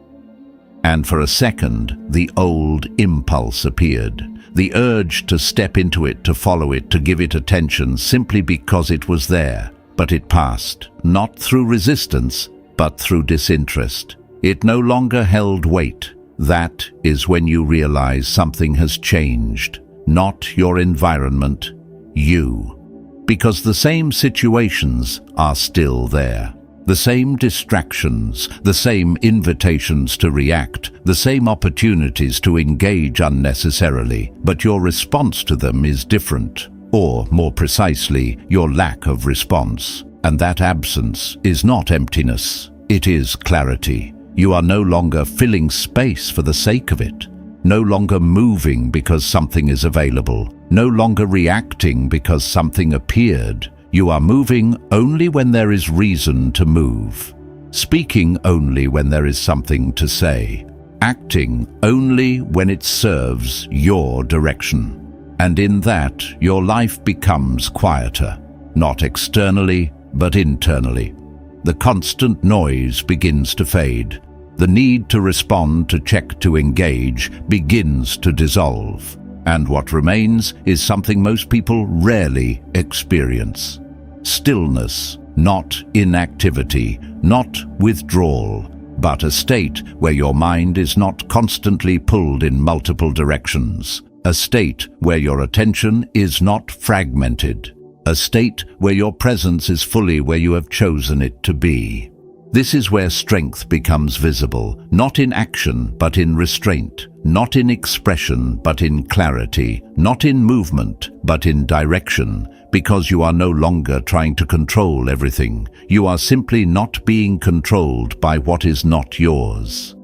And for a second, the old impulse appeared. The urge to step into it, to follow it, to give it attention simply because it was there. But it passed, not through resistance, but through disinterest. It no longer held weight. That is when you realize something has changed. Not your environment, you. Because the same situations are still there. The same distractions, the same invitations to react, the same opportunities to engage unnecessarily, but your response to them is different, or more precisely, your lack of response. And that absence is not emptiness, it is clarity. You are no longer filling space for the sake of it, no longer moving because something is available, no longer reacting because something appeared. You are moving only when there is reason to move, speaking only when there is something to say, acting only when it serves your direction. And in that, your life becomes quieter, not externally, but internally. The constant noise begins to fade. The need to respond, to check, to engage begins to dissolve. And what remains is something most people rarely experience. Stillness, not inactivity, not withdrawal, but a state where your mind is not constantly pulled in multiple directions. A state where your attention is not fragmented. A state where your presence is fully where you have chosen it to be. This is where strength becomes visible, not in action, but in restraint, not in expression, but in clarity, not in movement, but in direction, because you are no longer trying to control everything. You are simply not being controlled by what is not yours.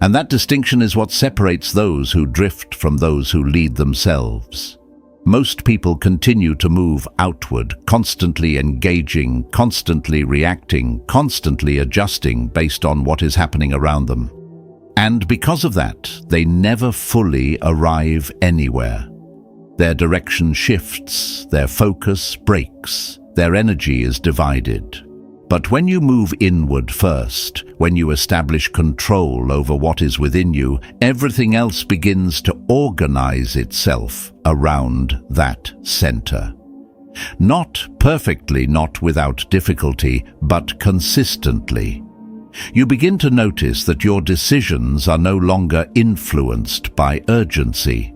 And that distinction is what separates those who drift from those who lead themselves. Most people continue to move outward, constantly engaging, constantly reacting, constantly adjusting based on what is happening around them. And because of that, they never fully arrive anywhere. Their direction shifts, their focus breaks, their energy is divided. But when you move inward first, when you establish control over what is within you, everything else begins to organize itself around that center. Not perfectly, not without difficulty, but consistently. You begin to notice that your decisions are no longer influenced by urgency,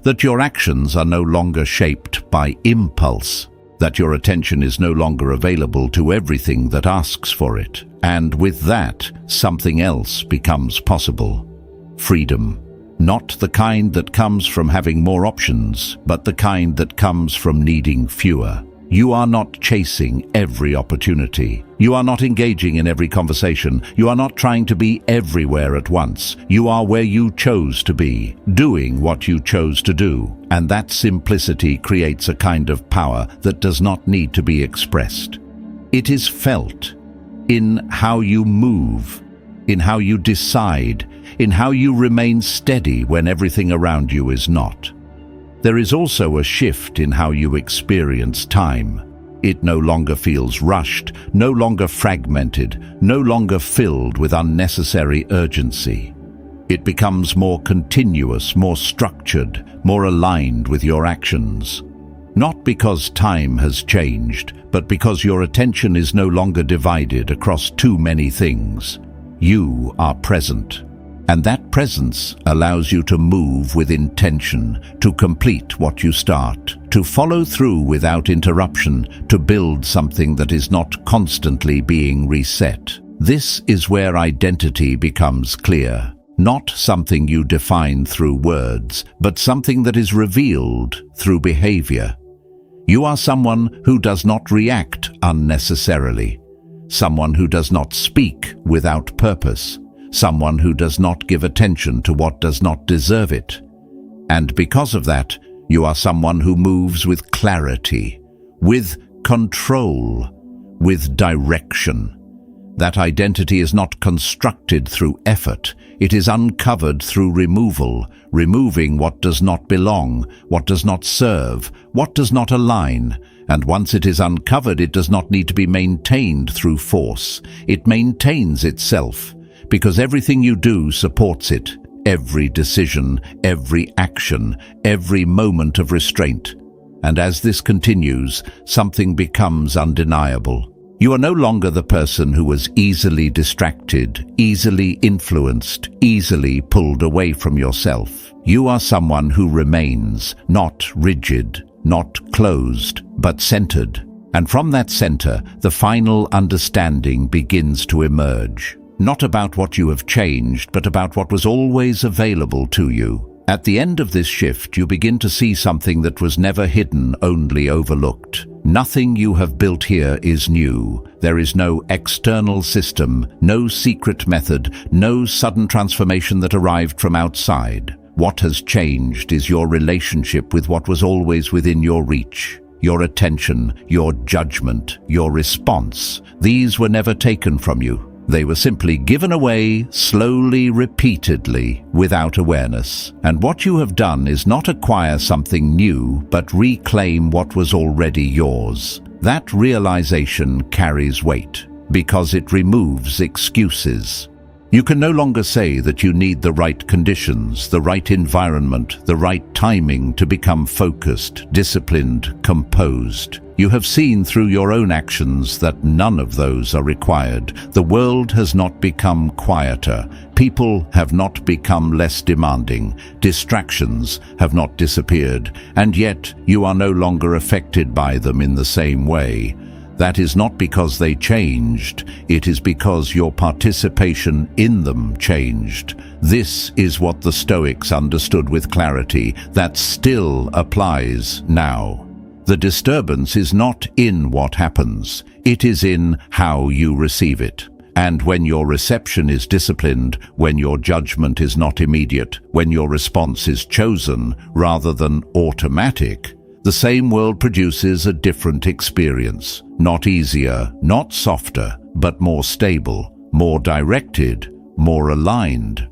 that your actions are no longer shaped by impulse, that your attention is no longer available to everything that asks for it, and with that, something else becomes possible. Freedom. Not the kind that comes from having more options, but the kind that comes from needing fewer. You are not chasing every opportunity. You are not engaging in every conversation. You are not trying to be everywhere at once. You are where you chose to be, doing what you chose to do. And that simplicity creates a kind of power that does not need to be expressed. It is felt in how you move, in how you decide, in how you remain steady when everything around you is not. There is also a shift in how you experience time. It no longer feels rushed, no longer fragmented, no longer filled with unnecessary urgency. It becomes more continuous, more structured, more aligned with your actions. Not because time has changed, but because your attention is no longer divided across too many things. You are present. And that presence allows you to move with intention, to complete what you start, to follow through without interruption, to build something that is not constantly being reset. This is where identity becomes clear. Not something you define through words, but something that is revealed through behavior. You are someone who does not react unnecessarily, someone who does not speak without purpose, someone who does not give attention to what does not deserve it. And because of that, you are someone who moves with clarity, with control, with direction. That identity is not constructed through effort. It is uncovered through removal, removing what does not belong, what does not serve, what does not align. And once it is uncovered, it does not need to be maintained through force. It maintains itself, because everything you do supports it. Every decision, every action, every moment of restraint. And as this continues, something becomes undeniable. You are no longer the person who was easily distracted, easily influenced, easily pulled away from yourself. You are someone who remains, not rigid, not closed, but centered. And from that center, the final understanding begins to emerge. Not about what you have changed, but about what was always available to you. At the end of this shift, you begin to see something that was never hidden, only overlooked. Nothing you have built here is new. There is no external system, no secret method, no sudden transformation that arrived from outside. What has changed is your relationship with what was always within your reach. Your attention, your judgment, your response. These were never taken from you. They were simply given away, slowly, repeatedly, without awareness. And what you have done is not acquire something new, but reclaim what was already yours. That realization carries weight, because it removes excuses. You can no longer say that you need the right conditions, the right environment, the right timing to become focused, disciplined, composed. You have seen through your own actions that none of those are required. The world has not become quieter. People have not become less demanding. Distractions have not disappeared. And yet you are no longer affected by them in the same way. That is not because they changed. It is because your participation in them changed. This is what the Stoics understood with clarity that still applies now. The disturbance is not in what happens, it is in how you receive it. And when your reception is disciplined, when your judgment is not immediate, when your response is chosen rather than automatic, the same world produces a different experience. Not easier, not softer, but more stable, more directed, more aligned.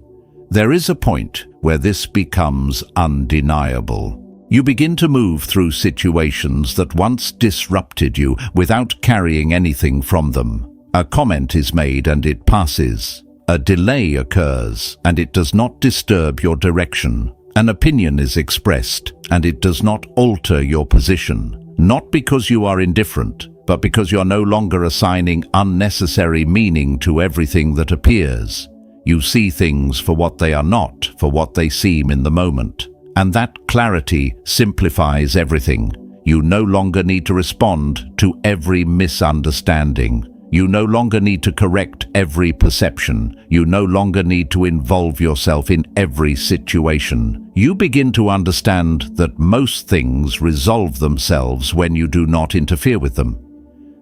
There is a point where this becomes undeniable. You begin to move through situations that once disrupted you without carrying anything from them. A comment is made and it passes. A delay occurs and it does not disturb your direction. An opinion is expressed and it does not alter your position. Not because you are indifferent, but because you're no longer assigning unnecessary meaning to everything that appears. You see things for what they are not, for what they seem in the moment. And that clarity simplifies everything. You no longer need to respond to every misunderstanding. You no longer need to correct every perception. You no longer need to involve yourself in every situation. You begin to understand that most things resolve themselves when you do not interfere with them.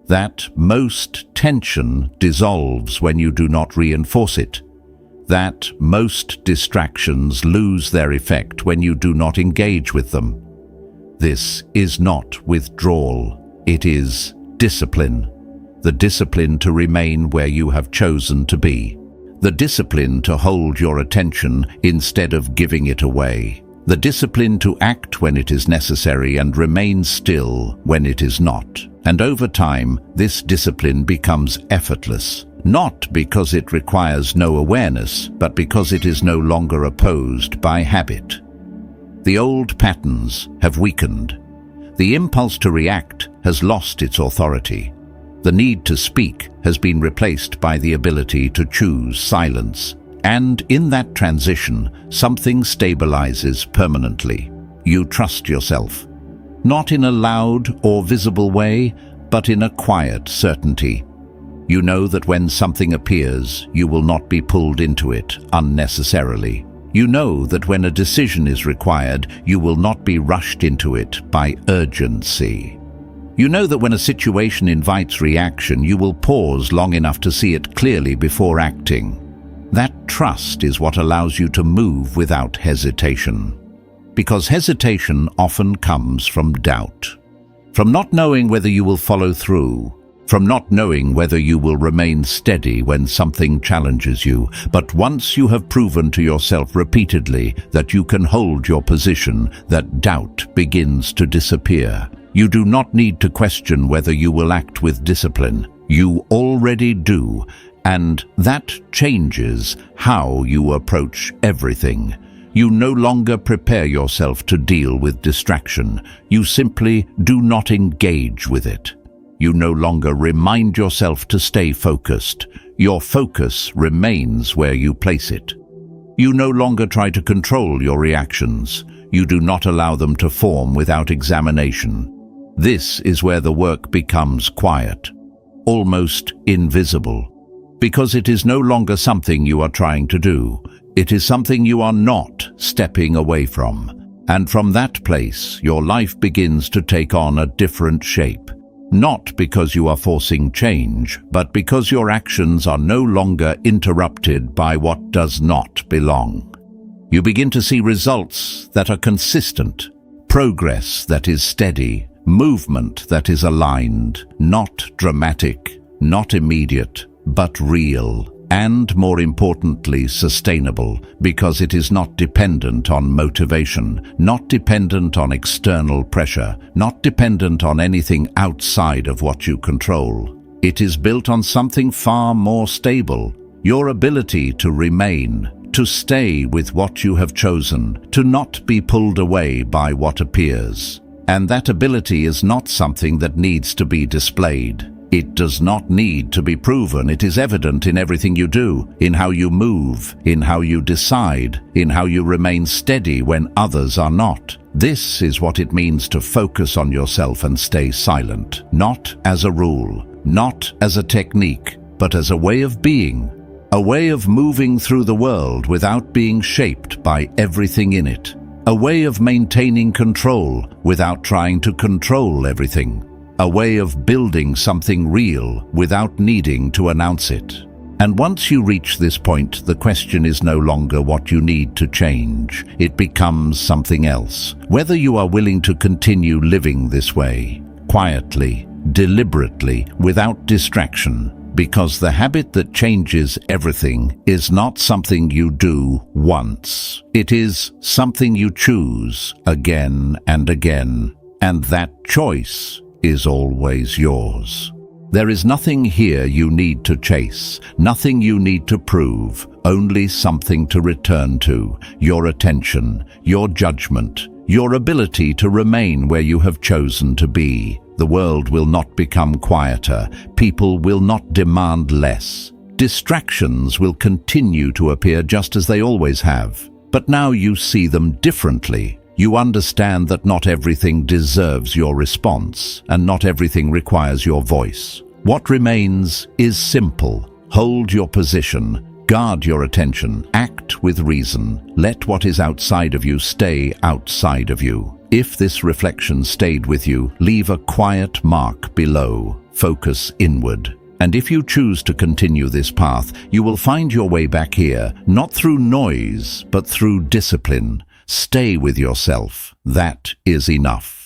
That most tension dissolves when you do not reinforce it. That most distractions lose their effect when you do not engage with them. This is not withdrawal, it is discipline. The discipline to remain where you have chosen to be. The discipline to hold your attention instead of giving it away. The discipline to act when it is necessary and remain still when it is not. And over time, this discipline becomes effortless. Not because it requires no awareness, but because it is no longer opposed by habit. The old patterns have weakened. The impulse to react has lost its authority. The need to speak has been replaced by the ability to choose silence. And in that transition, something stabilizes permanently. You trust yourself. Not in a loud or visible way, but in a quiet certainty. You know that when something appears, you will not be pulled into it unnecessarily. You know that when a decision is required, you will not be rushed into it by urgency. You know that when a situation invites reaction, you will pause long enough to see it clearly before acting. That trust is what allows you to move without hesitation. Because hesitation often comes from doubt. From not knowing whether you will follow through. From not knowing whether you will remain steady when something challenges you. But once you have proven to yourself repeatedly that you can hold your position, that doubt begins to disappear. You do not need to question whether you will act with discipline. You already do, and that changes how you approach everything. You no longer prepare yourself to deal with distraction. You simply do not engage with it. You no longer remind yourself to stay focused. Your focus remains where you place it. You no longer try to control your reactions. You do not allow them to form without examination. This is where the work becomes quiet, almost invisible, because it is no longer something you are trying to do. It is something you are not stepping away from. And from that place, your life begins to take on a different shape. Not because you are forcing change, but because your actions are no longer interrupted by what does not belong. You begin to see results that are consistent, progress that is steady, movement that is aligned, not dramatic, not immediate, but real, and more importantly, sustainable, because it is not dependent on motivation, not dependent on external pressure, not dependent on anything outside of what you control. It is built on something far more stable, your ability to remain, to stay with what you have chosen, to not be pulled away by what appears. And that ability is not something that needs to be displayed. It does not need to be proven. It is evident in everything you do, in how you move, in how you decide, in how you remain steady when others are not. This is what it means to focus on yourself and stay silent, not as a rule, not as a technique, but as a way of being, a way of moving through the world without being shaped by everything in it. A way of maintaining control without trying to control everything. A way of building something real without needing to announce it. And once you reach this point, the question is no longer what you need to change. It becomes something else. Whether you are willing to continue living this way, quietly, deliberately, without distraction, because the habit that changes everything is not something you do once. It is something you choose again and again, and that choice is always yours. There is nothing here you need to chase, nothing you need to prove, only something to return to: your attention, your judgment, your ability to remain where you have chosen to be. The world will not become quieter, people will not demand less. Distractions will continue to appear just as they always have. But now you see them differently. You understand that not everything deserves your response, and not everything requires your voice. What remains is simple. Hold your position, guard your attention, act with reason. Let what is outside of you stay outside of you. If this reflection stayed with you, leave a quiet mark below. Focus inward. And if you choose to continue this path, you will find your way back here, not through noise, but through discipline. Stay with yourself. That is enough.